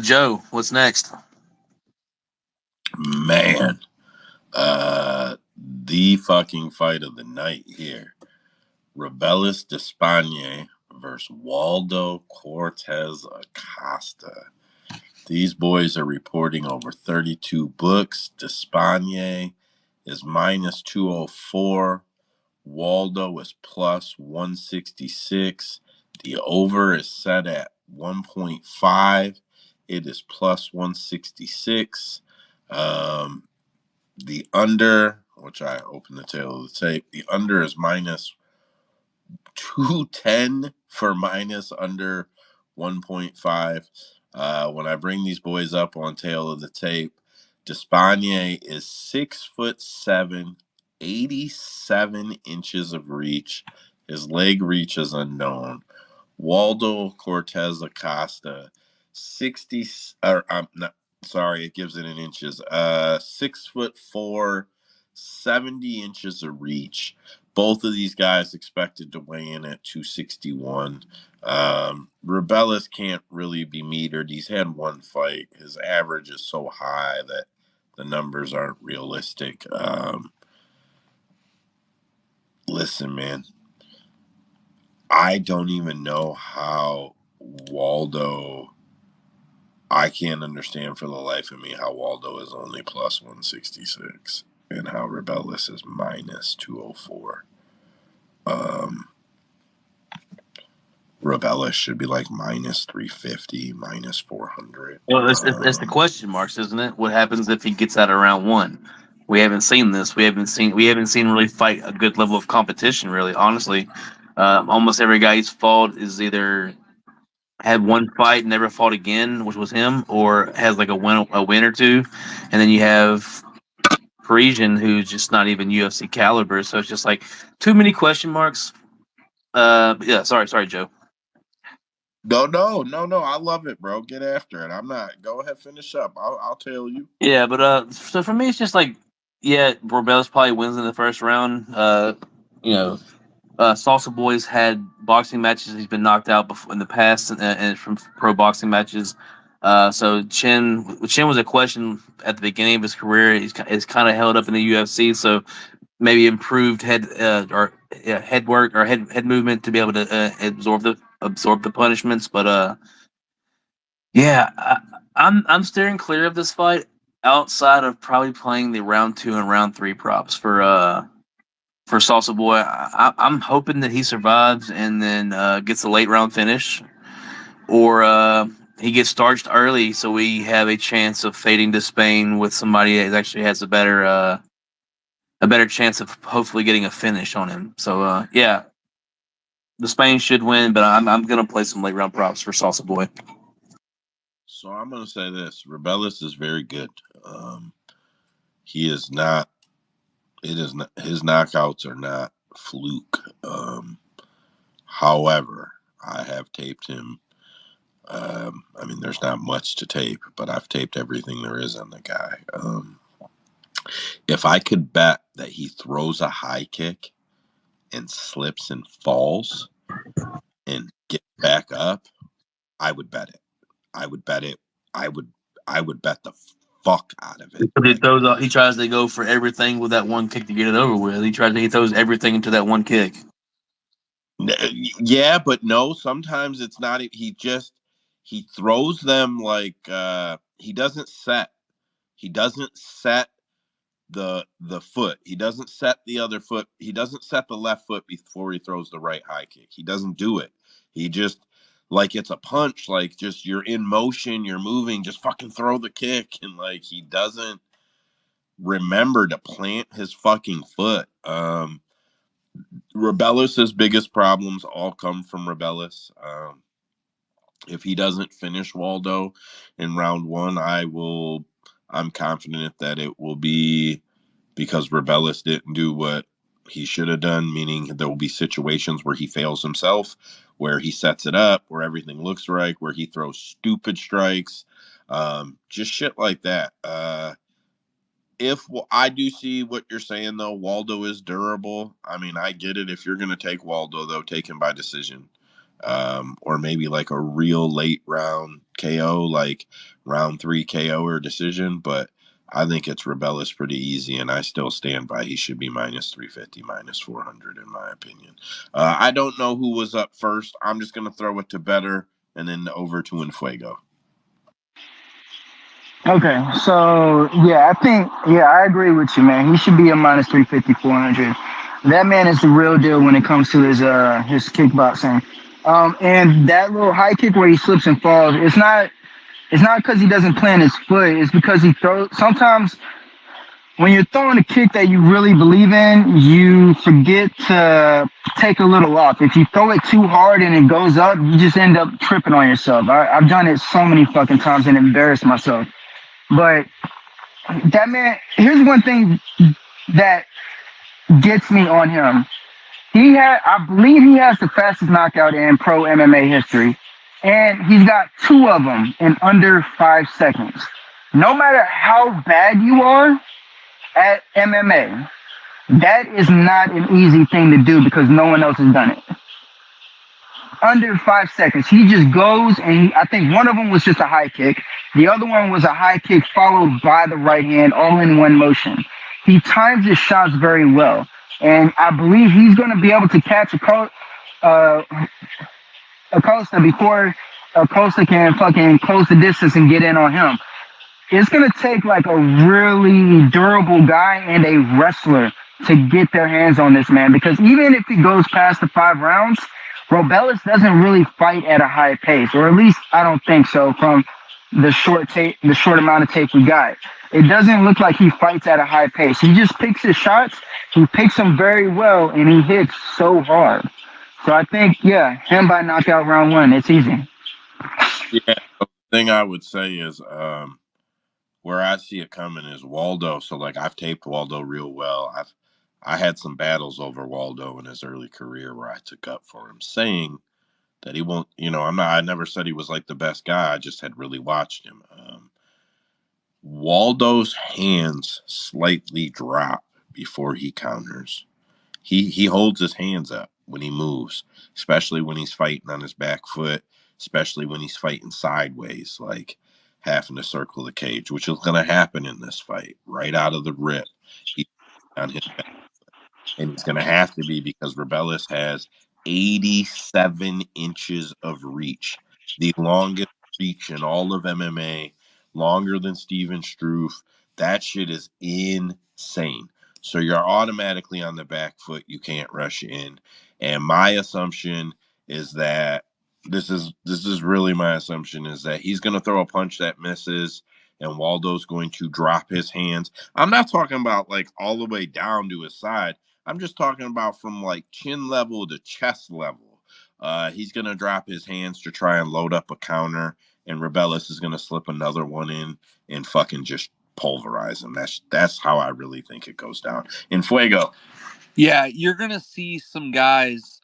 Speaker 2: Joe, what's next?
Speaker 1: Man, the fucking fight of the night here. Rebellis Despaigne versus Waldo Cortez Acosta. These boys are reporting over 32 books. Despaigne is minus 204. Waldo is plus 166. The over is set at 1.5. It is plus 166. The under, which I opened the tail of the tape, the under is minus 210 for minus under 1.5. When I bring these boys up on tail of the tape, Despaigne is 6'7", 87 inches of reach. His leg reach is unknown. Waldo Cortez Acosta, 60, or I'm not, sorry, it gives it in inches. 6'4", 70 inches of reach. Both of these guys expected to weigh in at 261. Rebellis can't really be metered. He's had one fight. His average is so high that the numbers aren't realistic. Listen, man, I don't even know how Waldo. I can't understand for the life of me how Waldo is only plus 166 and how Rebellis is minus 204. Rebellis should be like minus 350, minus 400.
Speaker 2: Well, it's the question marks, isn't it? What happens if he gets out of round one? We haven't seen this. We haven't seen really fight a good level of competition. Really, honestly, almost every guy he's fought is either had one fight, never fought again, which was him, or has like a win or two, and then you have Parisian, who's just not even UFC caliber. So it's just like too many question marks. Yeah, sorry, Joe.
Speaker 1: No. I love it, bro. Get after it. I'm not. Go ahead, finish up. I'll tell you.
Speaker 2: Yeah, but so for me, it's just like, yeah, Borbelis probably wins in the first round. You know, Salsa Boy's had boxing matches. He's been knocked out before in the past, and from pro boxing matches. So Chen was a question at the beginning of his career. He's kind of held up in the UFC, so maybe improved head head work or head movement to be able to absorb the punishments. But yeah, I'm steering clear of this fight outside of probably playing the round 2 and round 3 props for Salsa Boy. I'm hoping that he survives and then gets a late round finish, or he gets starched early, so we have a chance of fading to Spain with somebody that actually has a better chance of hopefully getting a finish on him. So yeah, the Spain should win, but I'm gonna play some late round props for Salsa Boy.
Speaker 1: So I'm gonna say this: Rebellis is very good. He is not. It is not. His knockouts are not fluke. However, I have taped him. I mean, there's not much to tape, but I've taped everything there is on the guy. If I could bet that he throws a high kick and slips and falls and get back up, I would bet it. I would bet it. I would bet the fuck out of it.
Speaker 2: He tries to go for everything with that one kick to get it over with. He throws everything into that one kick.
Speaker 1: Yeah, but no, sometimes it's not. He throws them like he doesn't set. He doesn't set the foot. He doesn't set the other foot. He doesn't set the left foot before he throws the right high kick. He doesn't do it. He just like it's a punch, like just you're in motion, you're moving, just fucking throw the kick, and like he doesn't remember to plant his fucking foot. Rebellis's biggest problems all come from Rebellis. If he doesn't finish Waldo in round one, I'm confident that it will be because Rebellis didn't do what he should have done, meaning there will be situations where he fails himself, where he sets it up, where everything looks right, where he throws stupid strikes, just shit like that. If I do see what you're saying though, Waldo is durable. I mean, I get it. If you're gonna take Waldo though, take him by decision, or maybe like a real late round KO, like round 3 KO or decision. But I think it's Rebellis pretty easy, and I still stand by he should be minus 350, minus 400 in my opinion. I don't know who was up first. I'm just gonna throw it to Better and then over to Infuego.
Speaker 7: Okay, so yeah, I agree with you, man. He should be a minus 350, 400. That man is the real deal when it comes to his kickboxing. And that little high kick where he slips and falls, it's not because he doesn't plant his foot. It's because he throws. Sometimes when you're throwing a kick that you really believe in, you forget to take a little off. If you throw it too hard and it goes up, you just end up tripping on yourself. I've done it so many fucking times and embarrassed myself. But that man, here's one thing that gets me on him. I believe he has the fastest knockout in pro MMA history, and he's got two of them in under 5 seconds. No matter how bad you are at MMA, that is not an easy thing to do because no one else has done it. Under 5 seconds, he just goes and I think one of them was just a high kick. The other one was a high kick followed by the right hand, all in one motion. He times his shots very well, and I believe he's going to be able to catch Acosta before Acosta can fucking close the distance and get in on him. It's going to take like a really durable guy and a wrestler to get their hands on this man, because even if he goes past the 5 rounds, Robellis doesn't really fight at a high pace, or at least I don't think so from the short amount of tape we got. It doesn't look like he fights at a high pace. He just picks his shots. He picks them very well, and he hits so hard. So I think, yeah, him by knockout round 1. It's easy.
Speaker 1: Yeah, the thing I would say is where I see it coming is Waldo. So like I've taped Waldo real well. I had some battles over Waldo in his early career where I took up for him, saying that he won't. I never said he was like the best guy. I just had really watched him. Waldo's hands slightly drop before he counters. He holds his hands up when he moves, especially when he's fighting on his back foot, especially when he's fighting sideways, like having to circle the cage, which is going to happen in this fight right out of the rip. He's on his back, and he's going to have to be because Rebellis has 87 inches of reach, the longest reach in all of MMA, longer than Steven Struve. That shit is insane. So you're automatically on the back foot. You can't rush in. And my assumption is that this is really my assumption is that he's going to throw a punch that misses, and Waldo's going to drop his hands. I'm not talking about like all the way down to his side. I'm just talking about from like chin level to chest level. He's going to drop his hands to try and load up a counter, and Rebellis is going to slip another one in and fucking just pulverize him. That's how I really think it goes down. In Fuego.
Speaker 5: Yeah, you're going to see some guys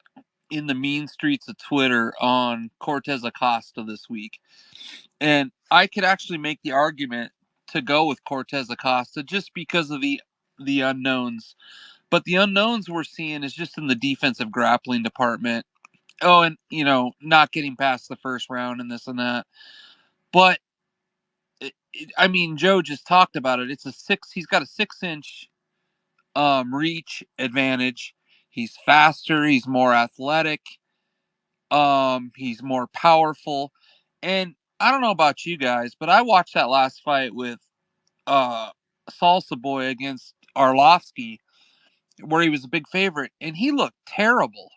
Speaker 5: in the mean streets of Twitter on Cortez Acosta this week. And I could actually make the argument to go with Cortez Acosta just because of the unknowns. But the unknowns we're seeing is just in the defensive grappling department. Oh, and not getting past the first round and this and that. But I mean, Joe just talked about it. He's got a 6-inch reach advantage. He's faster, he's more athletic, he's more powerful. And I don't know about you guys, but I watched that last fight with Salsa Boy against Arlovsky, where he was a big favorite, and he looked terrible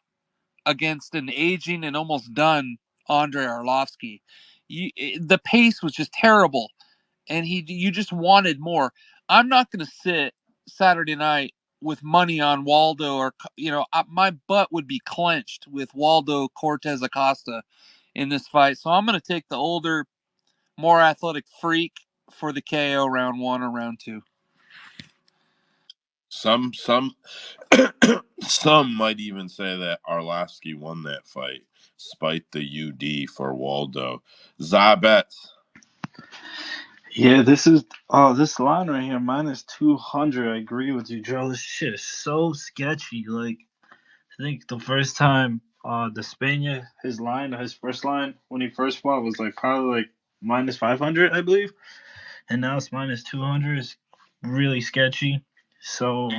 Speaker 5: against an aging and almost done Andre Arlovsky. The pace was just terrible, and you just wanted more. I'm not going to sit Saturday night with money on Waldo, or my butt would be clenched with Waldo Cortez Acosta in this fight. So I'm going to take the older, more athletic freak for the KO round 1 or round 2.
Speaker 1: Some might even say that Arlovsky won that fight, despite the UD for Waldo. Zabets.
Speaker 6: Yeah, this line right here, -200. I agree with you, Joe. This shit is so sketchy. Like, I think the first time the Spania, his first line when he first fought was like probably like -500, I believe. And now it's -200. It's really sketchy. So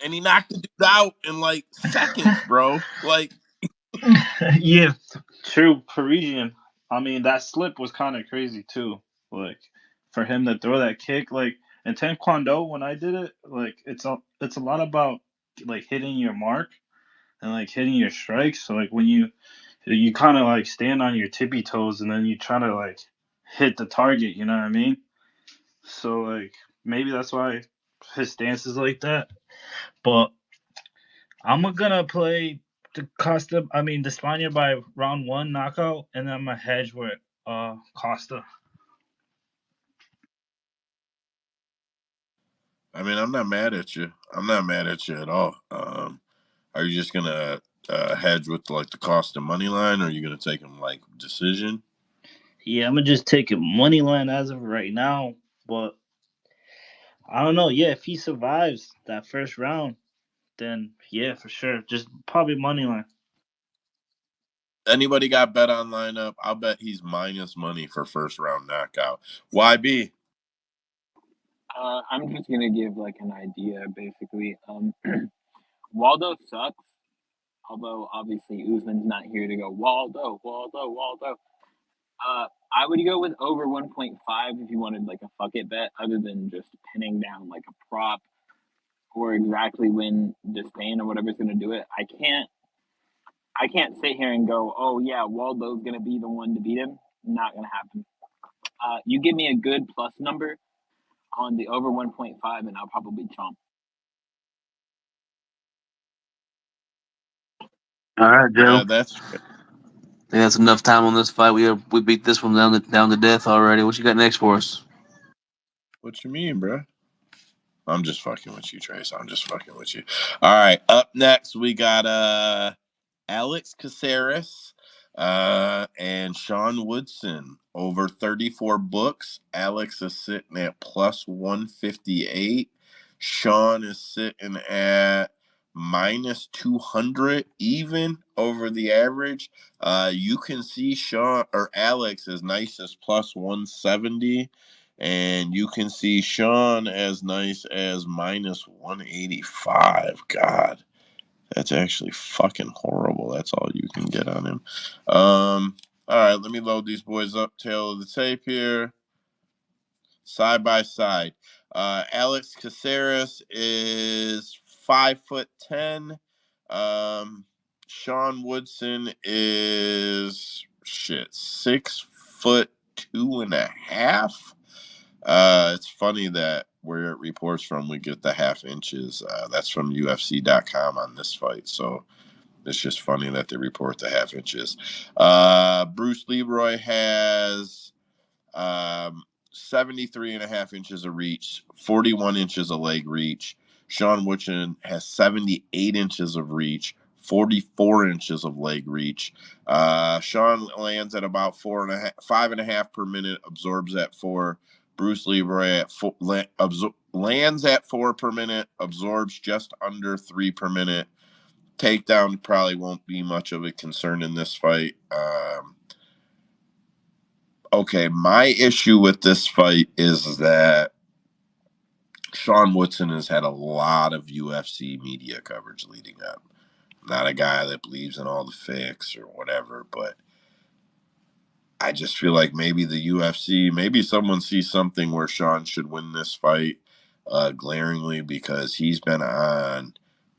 Speaker 1: And he knocked the dude out in like seconds, bro. Like,
Speaker 6: yeah, true. Parisian. I mean, that slip was kind of crazy too. Like, for him to throw that kick, like in Taekwondo when I did it, like it's a lot about like hitting your mark and like hitting your strikes. So like when you kind of like stand on your tippy toes and then you try to like hit the target. You know what I mean? So like maybe that's why his stance is like that. But I'm gonna play the Spaniard by round 1 knockout, and then I'm gonna hedge with Costa.
Speaker 1: I mean, I'm not mad at you. I'm not mad at you at all. Are you just gonna hedge with like the cost of money line, or are you gonna take him like decision?
Speaker 6: Yeah, I'm gonna just take a money line as of right now, but I don't know. Yeah, if he survives that first round, then yeah, for sure, just probably money line.
Speaker 1: Anybody got bet on lineup? I'll bet he's minus money for first round knockout. YB.
Speaker 8: I'm just gonna give like an idea, basically. Waldo sucks, although obviously Usman's not here to go Waldo, Waldo, Waldo. I would go with over 1.5 if you wanted like a fuck it bet, other than just pinning down like a prop or exactly when Disdain or whatever's gonna do it. I can't sit here and go, oh yeah, Waldo's gonna be the one to beat him. Not gonna happen. You give me a good plus number on the over 1.5, and I'll probably chomp.
Speaker 2: All right, Joe.
Speaker 1: Yeah, that's
Speaker 2: I think that's enough time on this fight. We beat this one down to death already. What you got next for us?
Speaker 1: what you mean, bro. I'm just fucking with you, Trace. I'm just fucking with you. All right, up next we got Alex Caceres and Sean Woodson over 34 books. Alex is sitting at plus 158. Sean is sitting at minus 200 even over the average. You can see Sean or Alex as nice as plus 170. And you can see Sean as nice as minus 185. God, that's actually fucking horrible. That's all you can get on him. All right, let me load these boys up. Tail of the tape here. Side by side. Alex Caceres is 5'10". Sean Woodson is 6'2.5". It's funny that where it reports from, we get the half inches. That's from UFC.com on this fight. So it's just funny that they report the half inches. Bruce Leroy has 73.5 inches of reach, 41 inches of leg reach. Sean Woodson has 78 inches of reach, 44 inches of leg reach. Sean lands at about 5.5 per minute, absorbs at 4. Bruce Leroy at lands at 4 per minute, absorbs just under 3 per minute. Takedown probably won't be much of a concern in this fight. Okay, my issue with this fight is that Sean Woodson has had a lot of UFC media coverage leading up. Not a guy that believes in all the fakes or whatever, but I just feel like maybe the UFC, maybe someone sees something where Sean should win this fight glaringly because he's been on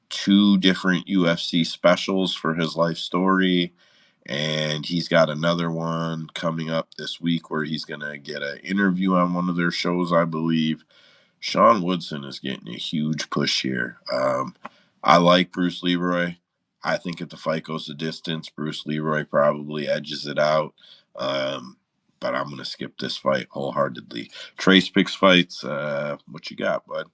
Speaker 1: 2 different UFC specials for his life story. And he's got another one coming up this week where he's going to get an interview on one of their shows, I believe. Sean Woodson is getting a huge push here. I like Bruce Leroy. I think if the fight goes the distance, Bruce Leroy probably edges it out. But I'm gonna skip this fight wholeheartedly. Trace picks fights. What you got, bud?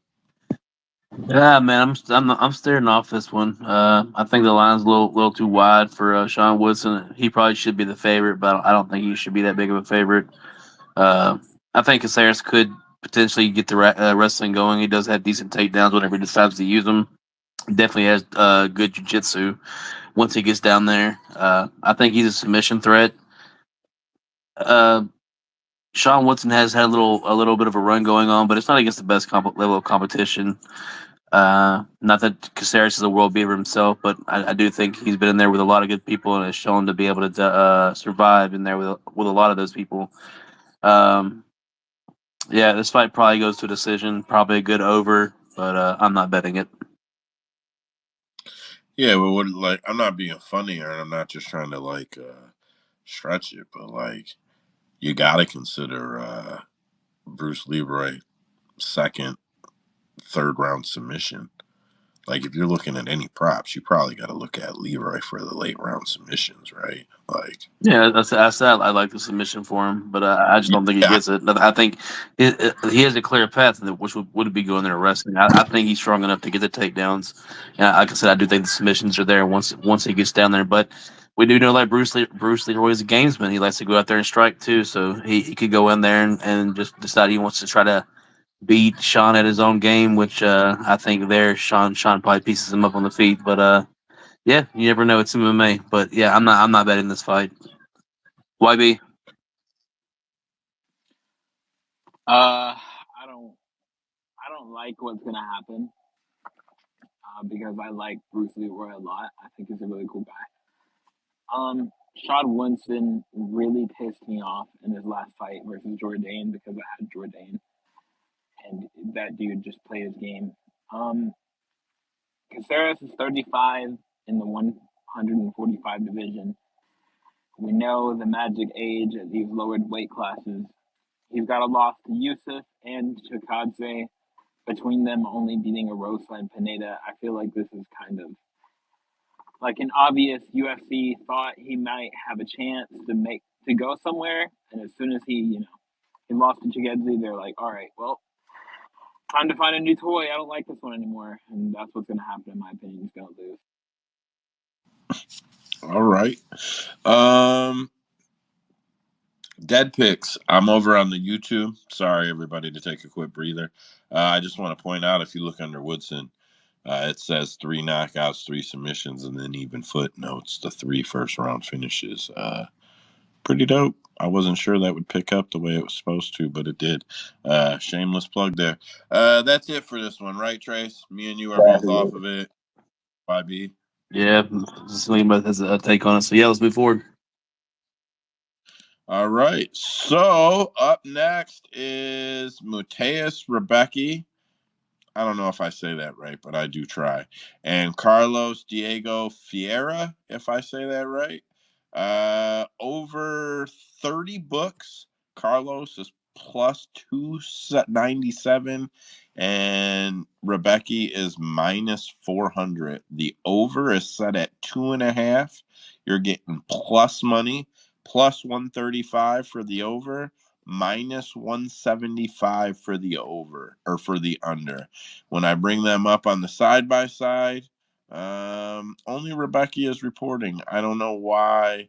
Speaker 2: Yeah, man, I'm staring off this one. I think the line's a little too wide for Sean Woodson. He probably should be the favorite, but I don't think he should be that big of a favorite. Uh, I think Caceres could potentially get the wrestling going. He does have decent takedowns whenever he decides to use them. Definitely has good jiu-jitsu once he gets down there. I think he's a submission threat. Uh, Sean Woodson has had a little bit of a run going on, but it's not against the best level of competition. Not that Caceres is a world beater himself, but I do think he's been in there with a lot of good people and has shown to be able to survive in there with a lot of those people. Um, yeah, this fight probably goes to a decision, probably a good over, but I'm not betting it.
Speaker 1: Yeah, well, I'm not being funny, and I'm not just trying to stretch it, but you got to consider Bruce Leroy second, third round submission. If you're looking at any props, you probably got to look at Leroy for the late round submissions, right?
Speaker 2: Yeah, that's that. I like the submission for him, but I just don't think he
Speaker 1: Yeah,
Speaker 2: gets it. I think he has a clear path, which would be going there wrestling. I think he's strong enough to get the takedowns. And like I said, I do think the submissions are there once he gets down there. But we do know Bruce Leroy is a gamesman. He likes to go out there and strike too. So he could go in there and just decide he wants to try to beat Sean at his own game, which I think there Sean probably pieces him up on the feet. But yeah, you never know. It's MMA. But yeah, I'm not betting this fight. YB.
Speaker 8: I don't like what's gonna happen because I like Bruce Leroy a lot. I think he's a really cool guy. Sean Winston really pissed me off in his last fight versus Jourdain because I had Jourdain, and that dude just played his game. Caceres is 35 in the 145 division. We know the magic age at these lowered weight classes. He's got a loss to Yusuf and Chikadze. Between them only beating Arosa and Pineda, I feel like this is kind of like an obvious UFC thought he might have a chance to go somewhere, and as soon as he lost to Chikadze, they're like, all right, well, time to find a new toy. I don't like this one anymore, and that's what's gonna happen in my opinion. He's gonna lose.
Speaker 1: all right. Dead picks. I'm over on the YouTube. Sorry, everybody, to take a quick breather. I just want to point out, if you look under Woodson, it says 3 knockouts, 3 submissions, and then even footnotes the 3 first round finishes. Pretty dope. I wasn't sure that would pick up the way it was supposed to, but it did. Shameless plug there. That's it for this one, right, Trace? Me and you are both off of it. YB.
Speaker 2: Yeah, Salim has a take on it. So yeah, let's move forward.
Speaker 1: All right. So up next is Mateus Rebecki. I don't know if I say that right, but I do try. And Carlos Diego Fiera, if I say that right. Over 30 books. Carlos is plus 297, and Rebecki is minus 400. The over is set at 2.5. You're getting plus money, plus 135 for the over, minus 175 for the over or for the under. When I bring them up on the side by side, only Rebecca is reporting. I don't know why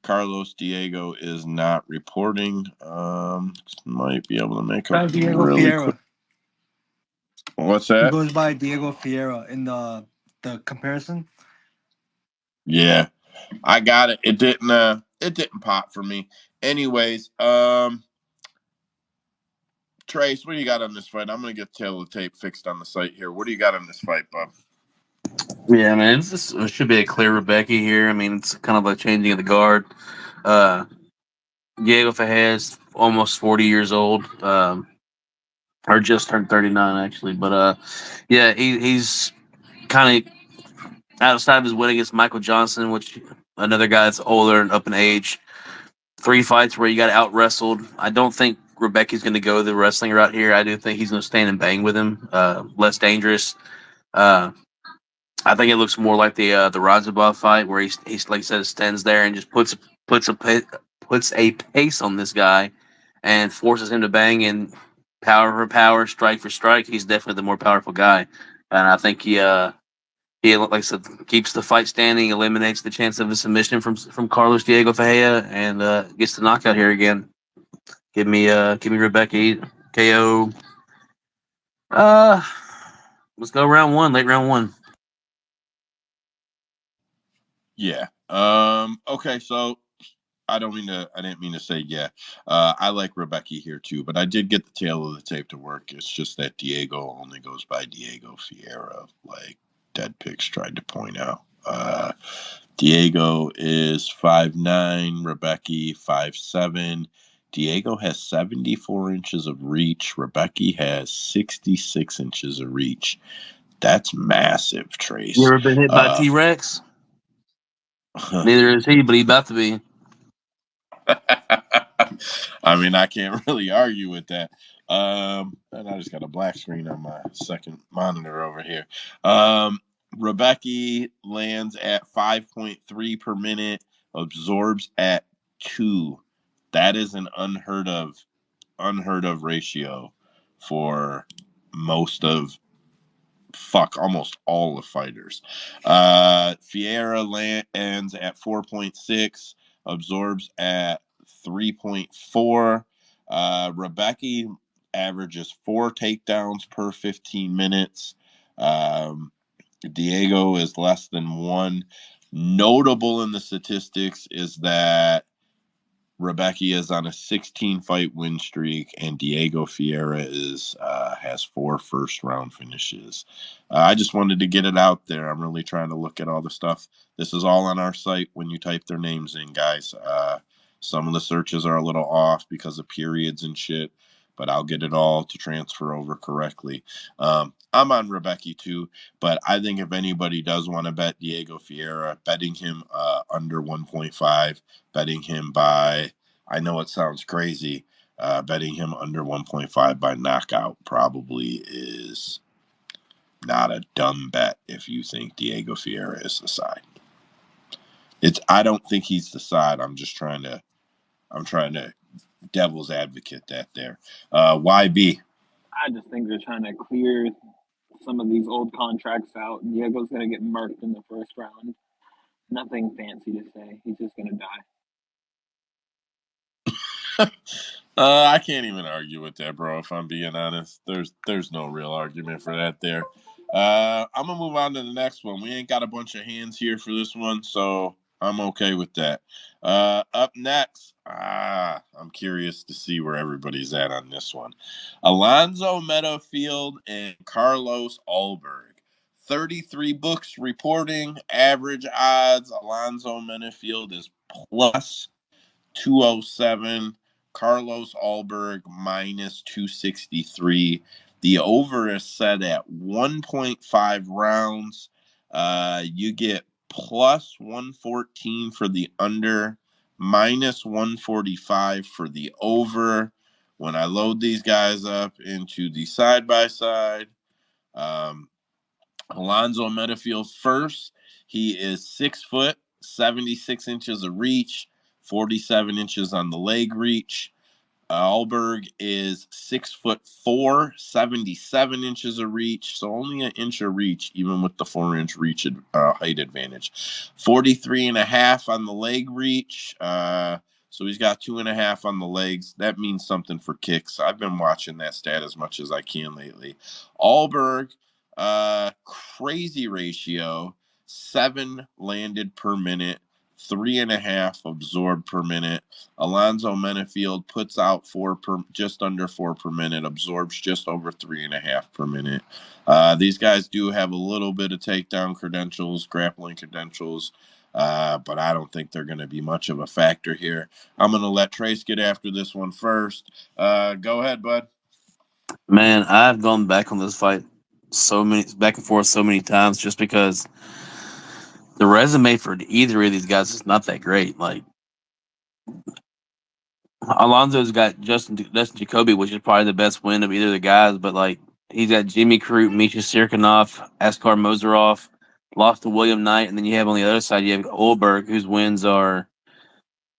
Speaker 1: Carlos Diego is not reporting. Might be able to make a
Speaker 3: Diego
Speaker 1: really quick.
Speaker 3: Fiera.
Speaker 1: What's
Speaker 3: He
Speaker 1: that?
Speaker 3: goes by Diego Fiera in the comparison.
Speaker 1: Yeah, I got it. It didn't pop for me. Anyways, Trace, what do you got on this fight? I'm gonna get tail of the tape fixed on the site here. What do you got on this fight, bub?
Speaker 2: Yeah, man, it should be a clear Rebecca here. I mean, it's kind of a changing of the guard. Uh, Diego Fajes, almost 40 years old, or just turned 39 actually. But yeah, he's kind of outside of his win against Michael Johnson, which another guy that's older and up in age. 3 fights where he got out wrestled. I don't think Rebecca's going to go the wrestling route here. I do think he's going to stand and bang with him, less dangerous. Uh, I think it looks more like the Razabov fight where he's like I said stands there and just puts a pace on this guy and forces him to bang and power for power, strike for strike. He's definitely the more powerful guy, and I think he like I said keeps the fight standing, eliminates the chance of a submission from Carlos Diego Ferreira, and gets the knockout here again. Give me Rebecca KO. Uh, let's go round one, late round one.
Speaker 1: Yeah. Okay. So I didn't mean to say yeah. I like Rebecca here too, but I did get the tail of the tape to work. It's just that Diego only goes by Diego Fiera, like Dead Pigs tried to point out. Diego is 5'9", Rebecca 5'7". Diego has 74 inches of reach. Rebecca has 66 inches of reach. That's massive,
Speaker 2: You
Speaker 1: Trace.
Speaker 2: ever been hit by T Rex? Neither is he, but he's about to be.
Speaker 1: I mean, I can't really argue with that. And I just got a black screen on my second monitor over here. Rebecca lands at 5.3 per minute, absorbs at 2. That is an unheard of ratio for most of almost all the fighters. Fiera lands at 4.6, absorbs at 3.4. Rebecca averages 4 takedowns per 15 minutes. Diego is less than 1. Notable in the statistics is that Rebecca is on a 16-fight win streak, and Diego Fiera has 4 first-round finishes. I just wanted to get it out there. I'm really trying to look at all the stuff. This is all on our site when you type their names in, guys. Some of the searches are a little off because of periods and shit, but I'll get it all to transfer over correctly. I'm on Rebecca too, but I think if anybody does want to bet Diego Fiera, betting him under 1.5, betting him by, I know it sounds crazy, betting him under 1.5 by knockout probably is not a dumb bet if you think Diego Fiera is the side. I don't think he's the side. I'm trying to devil's advocate that there. YB.
Speaker 8: I just think they're trying to clear some of these old contracts out. Diego's going to get murked in the first round. Nothing fancy to say. He's just going to die.
Speaker 1: I can't even argue with that, bro. If I'm being honest, there's no real argument for that there. I'm gonna move on to the next one. We ain't got a bunch of hands here for this one, so I'm okay with that. Up next, I'm curious to see where everybody's at on this one. Alonzo Metafield and Carlos Ulberg. 33 books reporting average odds. Alonzo Metafield is plus 207. Carlos Ulberg minus 263. The over is set at 1.5 rounds. You get plus 114 for the under, minus 145 for the over. When I load these guys up into the side by side, Alonzo Metafield first. He is 6 foot, 76 inches of reach, 47 inches on the leg reach. Alberg is 6'4", 77 inches of reach, so only an inch of reach, even with the 4-inch reach height advantage. 43.5 on the leg reach. So he's got 2.5 on the legs. That means something for kicks. I've been watching that stat as much as I can lately. Alberg, crazy ratio, 7 landed per minute, 3.5 absorbed per minute. Alonzo Metafield puts out just under 4 per minute, absorbs just over 3.5 per minute. These guys do have a little bit of takedown credentials, grappling credentials, but I don't think they're going to be much of a factor here. I'm going to let Trace get after this one first. Go ahead, bud.
Speaker 2: Man, I've gone back on this fight back and forth so many times just because the resume for either of these guys is not that great. Like Alonzo's got Justin Jacoby, which is probably the best win of either of the guys, but like he's got Jimmy Crute, Misha Sirkunov, Askar Mozarov, lost to William Knight, and then you have on the other side you have Olberg, whose wins are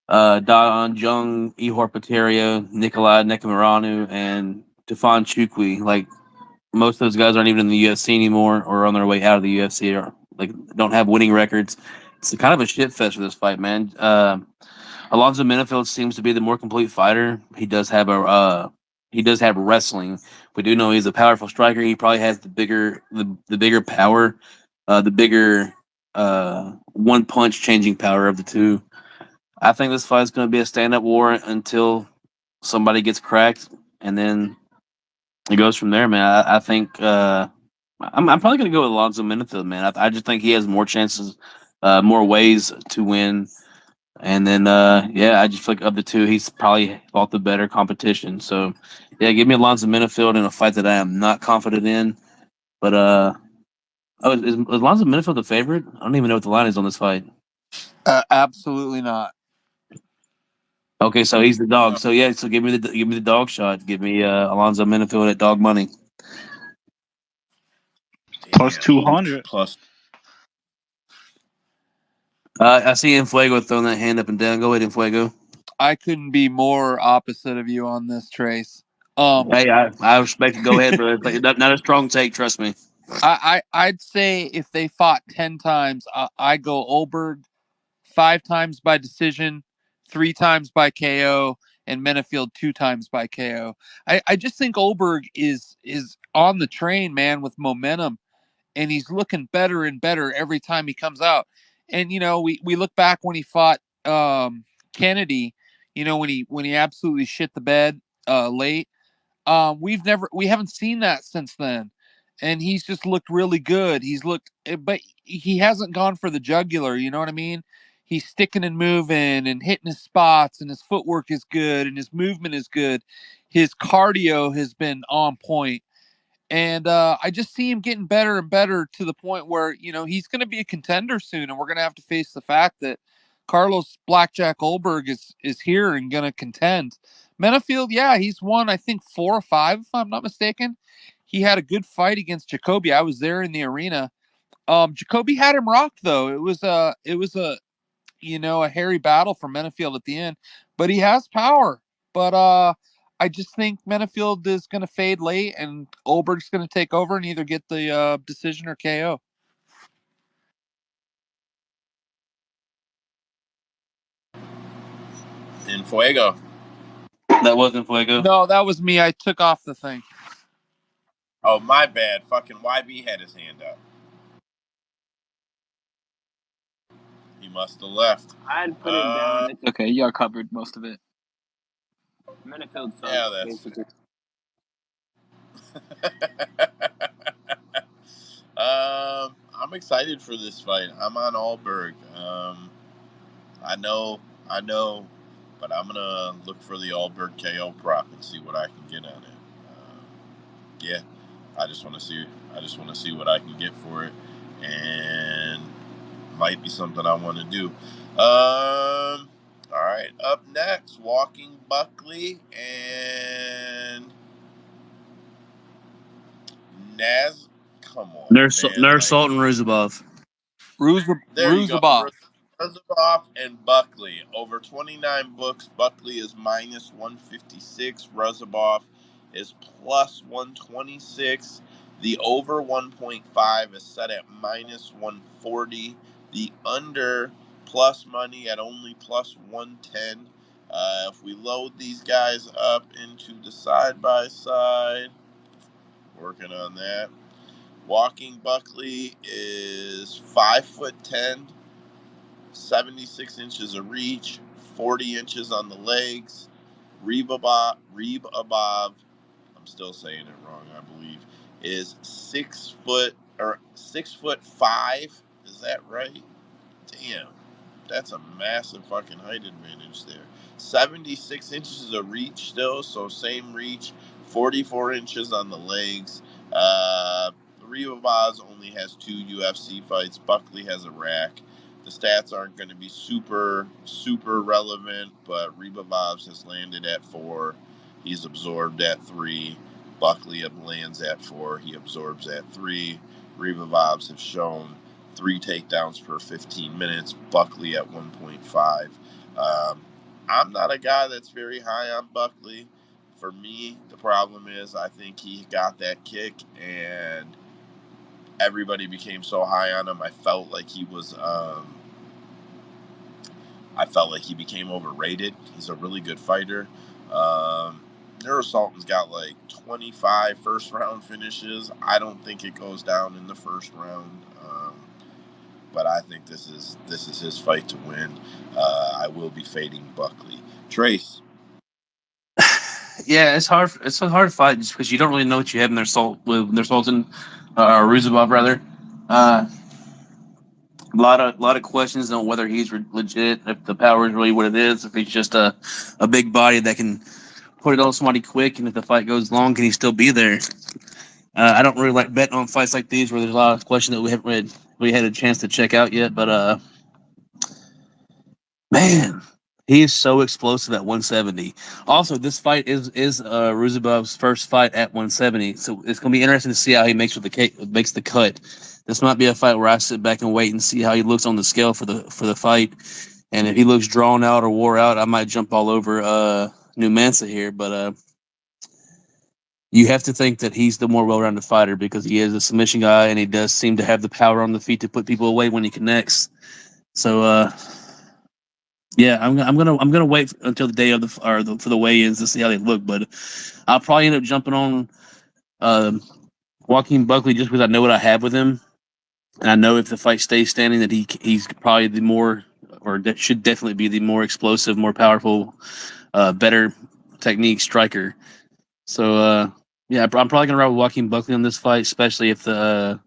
Speaker 2: Da Jung, Ihor Poterio, Nikolai Nekomaranu, and Tufan Chukwi. Like most of those guys aren't even in the UFC anymore, or on their way out of the UFC, or like don't have winning records. It's kind of a shit fest for this fight, man. Alonzo Menifield seems to be the more complete fighter. He does have wrestling. We do know he's a powerful striker. He probably has the bigger power, the bigger one punch changing power of the two. I think this fight is going to be a stand up war until somebody gets cracked, and then it goes from there, man. I think I'm probably going to go with Alonzo Menifield, man. I just think he has more chances, more ways to win. And then, yeah, I just feel like of the two, he's probably fought the better competition. So, yeah, give me Alonzo Menifield in a fight that I am not confident in. But, is Alonzo Menifield the favorite? I don't even know what the line is on this fight.
Speaker 5: Absolutely not.
Speaker 2: Okay, so he's the dog. So yeah, so give me the dog shot. Give me Alonzo Menifield at dog money.
Speaker 6: Plus 200.
Speaker 1: Plus.
Speaker 2: I see Infuego throwing that hand up and down. Go ahead, Infuego.
Speaker 5: I couldn't be more opposite of you on this, Trace.
Speaker 2: Hey, I respect it. Go ahead, bro. It's like, not a strong take. Trust me.
Speaker 5: I'd say if they fought 10 times, I go Olberg 5 times by decision, 3 times by KO, and Menifield 2 times by KO. I just think Olberg is on the train, man, with momentum, and he's looking better and better every time he comes out. And we look back when he fought Kennedy, when he absolutely shit the bed late. We haven't seen that since then, and he's just looked really good. But he hasn't gone for the jugular. You know what I mean? He's sticking and moving and hitting his spots, and his footwork is good, and his movement is good. His cardio has been on point, and I just see him getting better and better to the point where he's going to be a contender soon, and we're going to have to face the fact that Carlos Blackjack Olberg is here and going to contend. Menifield, yeah, he's won I think 4 or 5 if I'm not mistaken. He had a good fight against Jacoby. I was there in the arena. Jacoby had him rocked though. It was a a hairy battle for Menifield at the end, but he has power. But I just think Menifield is going to fade late, and Olberg's going to take over and either get the decision or KO.
Speaker 1: Infuego.
Speaker 2: That wasn't Fuego.
Speaker 5: No, that was me. I took off the thing.
Speaker 1: Oh, my bad. Fucking YB had his hand up. He must have left.
Speaker 8: I'd put it down. It's okay. Y'all covered most of it. Menifield sucks,
Speaker 1: Yeah, that's
Speaker 8: basically.
Speaker 1: I'm excited for this fight. I'm on Allberg. I know, but I'm gonna look for the Allberg KO prop and see what I can get on it. Yeah, I just want to see. I just want to see what I can get for it, and might be something I want to do. All right. Up next, Walking Buckley and Naz. Come on,
Speaker 2: Nurse
Speaker 1: man.
Speaker 2: Sultan Ruzabov.
Speaker 1: There you go.
Speaker 5: Ruzabov.
Speaker 1: Ruzabov and Buckley. Over 29 books. Buckley is minus 156. Ruzabov is plus 126. The over 1.5 is set at minus 140. The under plus money at only plus 110. If we load these guys up into the side by side, working on that. Walking Buckley is 5'10", 76 inches of reach, 40 inches on the legs. Reeb Abov, I'm still saying it wrong, I believe, is 6'5". Is that right? Damn, that's a massive fucking height advantage there. 76 inches of reach still, so same reach. 44 inches on the legs. Ribabaz only has 2 UFC fights. Buckley has a rack. The stats aren't going to be super relevant, but Ribabaz has landed at 4. He's absorbed at 3. Buckley lands at 4. He absorbs at 3. Ribabaz have shown 3 takedowns per 15 minutes. Buckley at 1.5. I'm not a guy that's very high on Buckley. For me, the problem is I think he got that kick and everybody became so high on him. I felt like he became overrated. He's a really good fighter. Nero Sultan's got like 25 first round finishes. I don't think it goes down in the first round. But I think this is his fight to win. I will be fading Buckley. Trace.
Speaker 2: Yeah, it's hard. It's a hard fight just because you don't really know what you have in their Sultan, or Ruzabov rather. A lot of questions on whether he's legit, if the power is really what it is, if he's just a big body that can put it on somebody quick, and if the fight goes long, can he still be there? I don't really like betting on fights like these where there's a lot of questions that we haven't really had a chance to check out yet. But man, he is so explosive at 170. Also, this fight is Ruzabov's first fight at 170, so it's going to be interesting to see how he makes the cut. This might be a fight where I sit back and wait and see how he looks on the scale for the fight, and if he looks drawn out or wore out, I might jump all over Numansa here. But you have to think that he's the more well-rounded fighter because he is a submission guy, and he does seem to have the power on the feet to put people away when he connects. So. Yeah, I'm gonna wait until the day of for the weigh-ins to see how they look, but I'll probably end up jumping on Joaquin Buckley just because I know what I have with him, and I know if the fight stays standing that he's probably the more, or that should definitely be the more explosive, more powerful, better technique striker. So yeah, I'm probably gonna ride with Joaquin Buckley on this fight, especially if the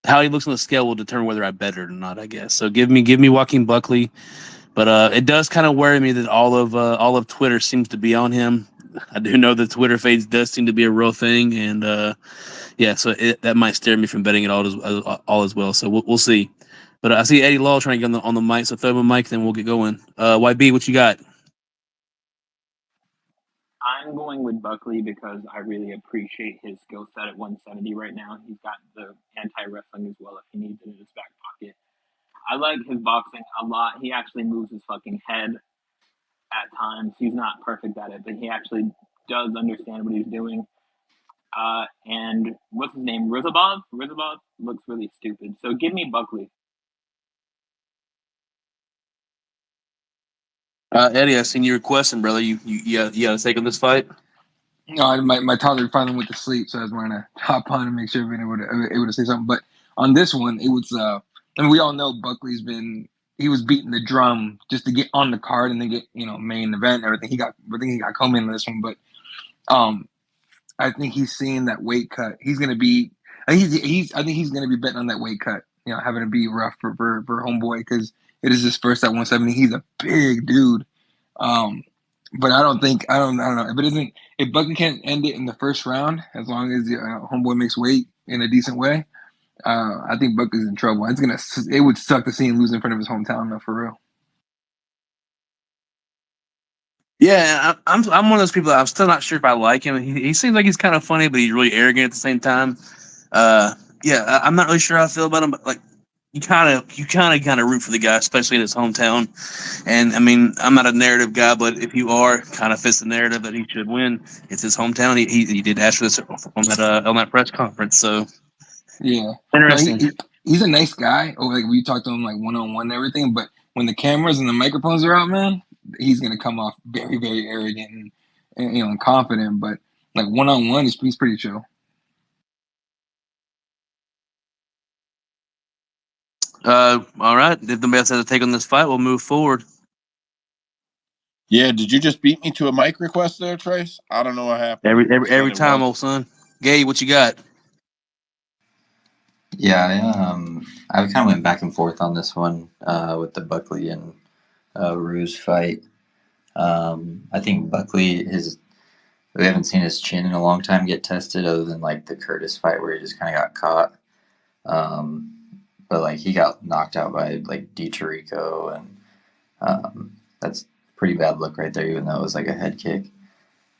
Speaker 2: how he looks on the scale will determine whether I bet it or not, I guess. So give me Joaquin Buckley. But it does kind of worry me that all of Twitter seems to be on him. I do know that Twitter fades does seem to be a real thing, and yeah, so that might steer me from betting it all as well. So we'll see. But I see Eddie Law trying to get on the mic, so throw him a mic, then we'll get going. YB, what you got?
Speaker 8: I'm going with Buckley because I really appreciate his skill set at 170 right now. He's got the anti-wrestling as well if he needs it in his back pocket. I like his boxing a lot. He actually moves his fucking head at times. He's not perfect at it, but he actually does understand what he's doing. And what's his name? Rizabov? Rizabov looks really stupid. So give me Buckley.
Speaker 2: Eddie, I seen you requesting, brother. You got to take on this fight.
Speaker 9: No, my toddler finally went to sleep, so I was going to hop on and make sure everybody able to say something. But on this one, it was. And we all know Buckley's he was beating the drum just to get on the card and then get main event and everything. I think he got come in this one, but I think he's seeing that weight cut. He's going to be. I think he's going to be betting on that weight cut. Having to be rough for homeboy because it is his first at 170. He's a big dude. But I don't know if Buckley can't end it in the first round as long as homeboy makes weight in a decent way. I think Buckley's in trouble. It would suck to see him lose in front of his hometown though, for real.
Speaker 2: Yeah, I'm one of those people. I'm still not sure if I like him. He seems like he's kind of funny, but he's really arrogant at the same time. Yeah, I'm not really sure how I feel about him, but like you kind of root for the guy, especially in his hometown. And I mean, I'm not a narrative guy, but if you are, kind of fits the narrative that he should win. It's his hometown. He did ask for this on that press conference. So
Speaker 9: Yeah,
Speaker 2: interesting.
Speaker 9: no, he's a nice guy. Or like we talked to him like one-on-one and everything. But when the cameras and the microphones are out, man, he's gonna come off very, very arrogant and confident. But like one-on-one, he's pretty chill.
Speaker 2: All right. If the best has to take on this fight, we'll move forward.
Speaker 1: Yeah, did you just beat me to a mic request there, Trace? I don't know what happened.
Speaker 2: Every time, old son. Gabe, what you got?
Speaker 10: Yeah, I kind of went back and forth on this one with the Buckley and Ruse fight. I think Buckley we haven't seen his chin in a long time get tested, other than like the Curtis fight where he just kind of got caught. But like he got knocked out by like DiChirico, and that's a pretty bad look right there, even though it was like a head kick.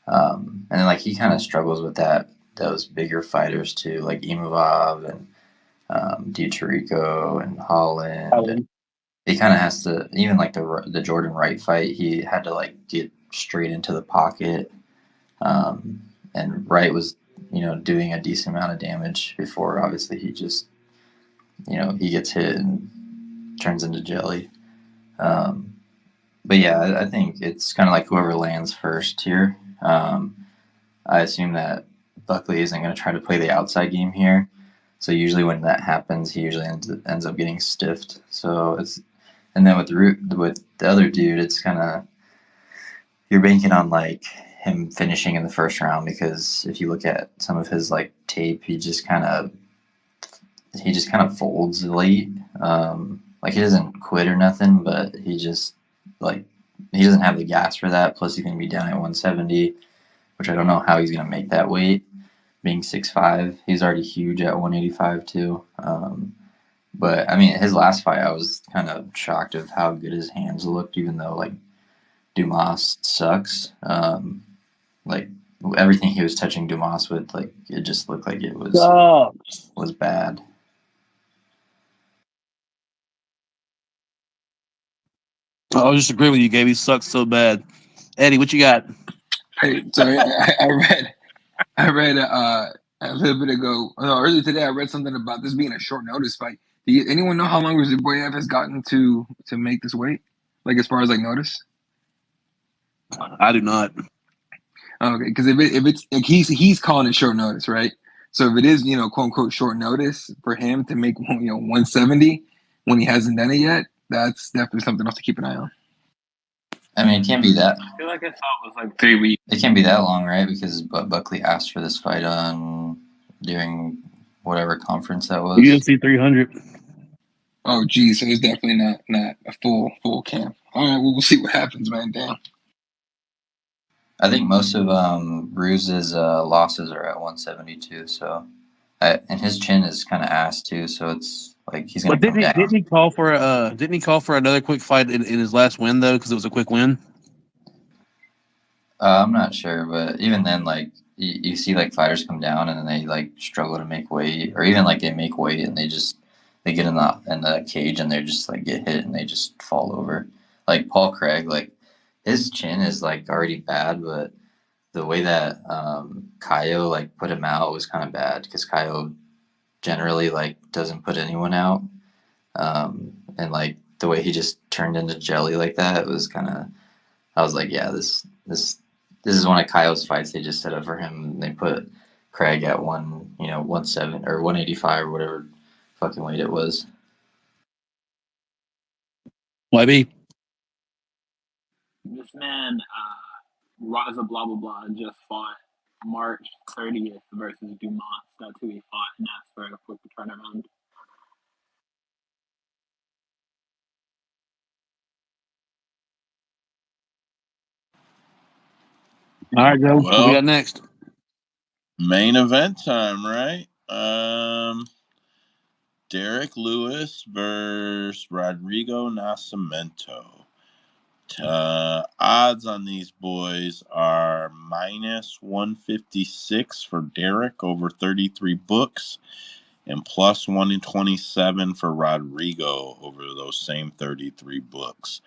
Speaker 10: And then like he kind of struggles with those bigger fighters too, like Imavov and Dichirico and Holland. He kind of has to, even like the Jordan Wright fight, he had to like get straight into the pocket. And Wright was, doing a decent amount of damage before. Obviously, he just, he gets hit and turns into jelly. But yeah, I think it's kind of like whoever lands first here. I assume that Buckley isn't going to try to play the outside game here. So usually when that happens, he usually ends up getting stiffed. So it's, and then with the other dude, it's kind of, you're banking on like him finishing in the first round, because if you look at some of his like tape, he just kind of folds late. Like he doesn't quit or nothing, but he just like he doesn't have the gas for that. Plus he's going to be down at 170, which I don't know how he's going to make that weight. Being 6'5", he's already huge at 185 too. But I mean, his last fight, I was kind of shocked of how good his hands looked, even though like Dumas sucks. Like everything he was touching Dumas with, like it just looked like it was bad.
Speaker 2: I'll just agree with you, Gabe. He sucks so bad. Eddie, what you got?
Speaker 9: Hey, sorry, I read a little bit ago, no, earlier today, I read something about this being a short notice fight. Anyone know how long Ziboyev has gotten to make this weight? Like as far as like notice?
Speaker 2: I do not.
Speaker 9: Okay, because if it's like he's calling it short notice, right? So if it is quote unquote short notice for him to make 170 when he hasn't done it yet, that's definitely something else to keep an eye on.
Speaker 10: I mean, it can't be that.
Speaker 8: I feel like I saw it was like 3 weeks.
Speaker 10: It can't be that long, right? Because Buckley asked for this fight during whatever conference that was.
Speaker 2: UFC 300.
Speaker 9: Oh, geez, so it's definitely not a full camp. All right, well, we'll see what happens, man. Damn.
Speaker 10: I think most of Ruse's losses are at 172. So, and his chin is kind of ass too. So it's like he's gonna
Speaker 2: But
Speaker 10: come down.
Speaker 2: didn't he call for another quick fight in his last win though? Because it was a quick win.
Speaker 10: I'm not sure, but even then, like you see, like fighters come down and then they like struggle to make weight, or even like they make weight and they get in the cage and they just like get hit and they just fall over. Like Paul Craig, like his chin is like already bad, but the way that Kaio like put him out was kind of bad, because Kaio generally like doesn't put anyone out, and like the way he just turned into jelly like that, it was kind of, I was like, yeah, this is one of Kaio's fights they just set up for him. They put Craig at 170 or 185 or whatever fucking weight it was.
Speaker 2: YB.
Speaker 8: This man, Raza blah blah blah, just fought March 30th versus Dumas. That's who he fought, and asked for a quick turnaround.
Speaker 2: All right, Joe. What we
Speaker 1: Well,
Speaker 2: got next?
Speaker 1: main event time, right? Derek Lewis versus Rodrigo Nascimento. Odds on these boys are minus 156 for Derek over 33 books, and plus 127 for Rodrigo over those same 33 books.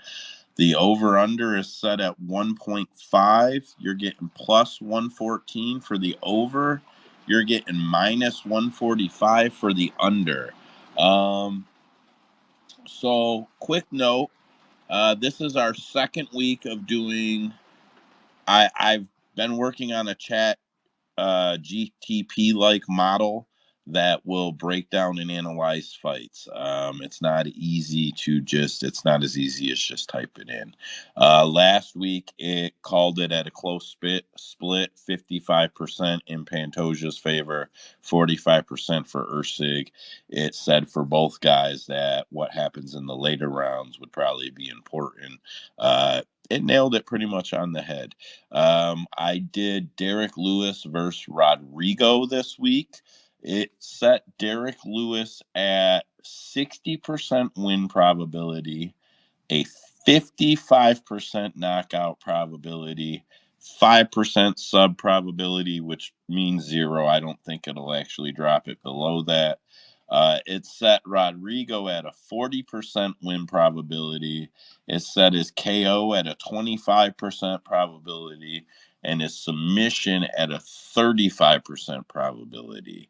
Speaker 1: The over-under is set at 1.5. You're getting plus 114 for the over. You're getting minus 145 for the under. So, quick note. This is our second week of doing. I've been working on a chat GTP like model that will break down and analyze fights. It's not as easy as just type it in. Last week it called it at a close split 55% in Pantoja's favor, 45% for Ursig. It said for both guys that what happens in the later rounds would probably be important. It nailed it pretty much on the head. I did Derek Lewis versus Rodrigo this week. It set Derek Lewis at 60% win probability, a 55% knockout probability, 5% sub probability, which means 0. I don't think it'll actually drop it below that. It set Rodrigo at a 40% win probability. It set his KO at a 25% probability, and his submission at a 35% probability.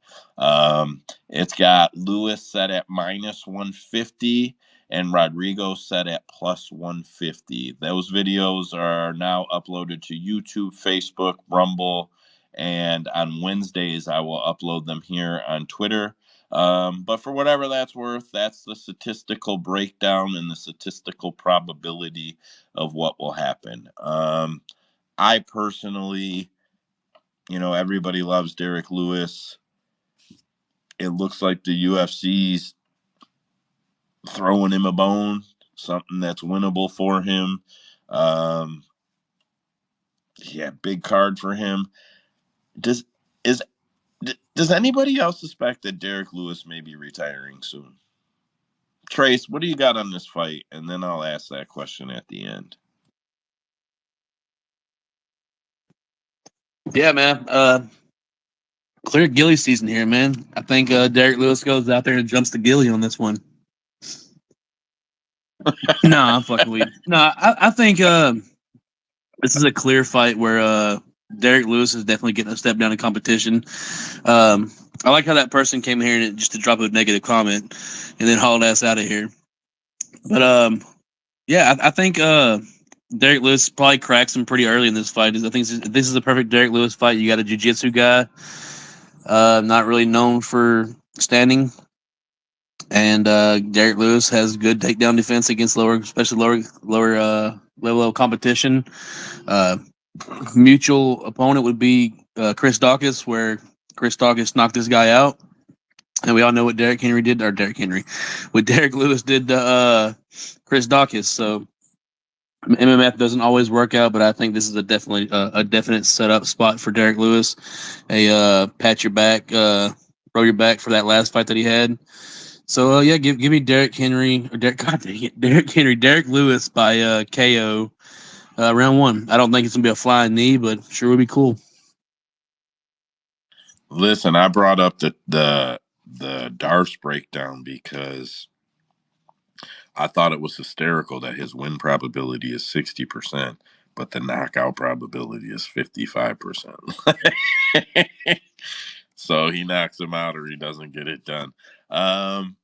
Speaker 1: It's got Lewis set at minus 150 and Rodrigo set at plus 150. Those videos are now uploaded to YouTube, Facebook, Rumble, and on Wednesdays I will upload them here on Twitter. But for whatever that's worth, that's the statistical breakdown and the statistical probability of what will happen. I personally, everybody loves Derek Lewis. It looks like the UFC's throwing him a bone, something that's winnable for him. Big card for him. Does anybody else suspect that Derek Lewis may be retiring soon? Trace, what do you got on this fight? And then I'll ask that question at the end.
Speaker 2: Yeah, man. Clear Gilly season here, man. I think Derek Lewis goes out there and jumps the Gilly on this one. No, I'm fucking weak. No, I think this is a clear fight where Derek Lewis is definitely getting a step down in competition. I like how that person came here and just to drop a negative comment and then hauled ass out of here. But I think Derek Lewis probably cracks him pretty early in this fight. I think this is a perfect Derek Lewis fight. You got a jiu-jitsu guy, not really known for standing. And Derek Lewis has good takedown defense against especially lower level of competition. Mutual opponent would be Chris Dawkins, where Chris Dawkins knocked this guy out, and we all know what Derek Henry, what Derek Lewis did to Chris Dawkins. So MMF doesn't always work out, but I think this is a definite setup spot for Derek Lewis. Pat your back, roll your back for that last fight that he had. So give me Derek Henry or Derek Lewis by KO round one. I don't think it's gonna be a flying knee, but sure would be cool.
Speaker 1: Listen, I brought up the Darce breakdown because I thought it was hysterical that his win probability is 60%, but the knockout probability is 55%. So he knocks him out or he doesn't get it done.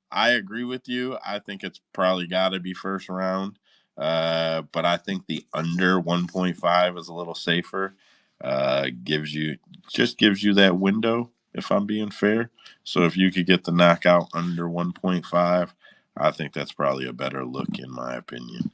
Speaker 1: I agree with you. I think it's probably got to be first round. But I think the under 1.5 is a little safer. Gives you that window, if I'm being fair. So if you could get the knockout under 1.5, I think that's probably a better look in my opinion.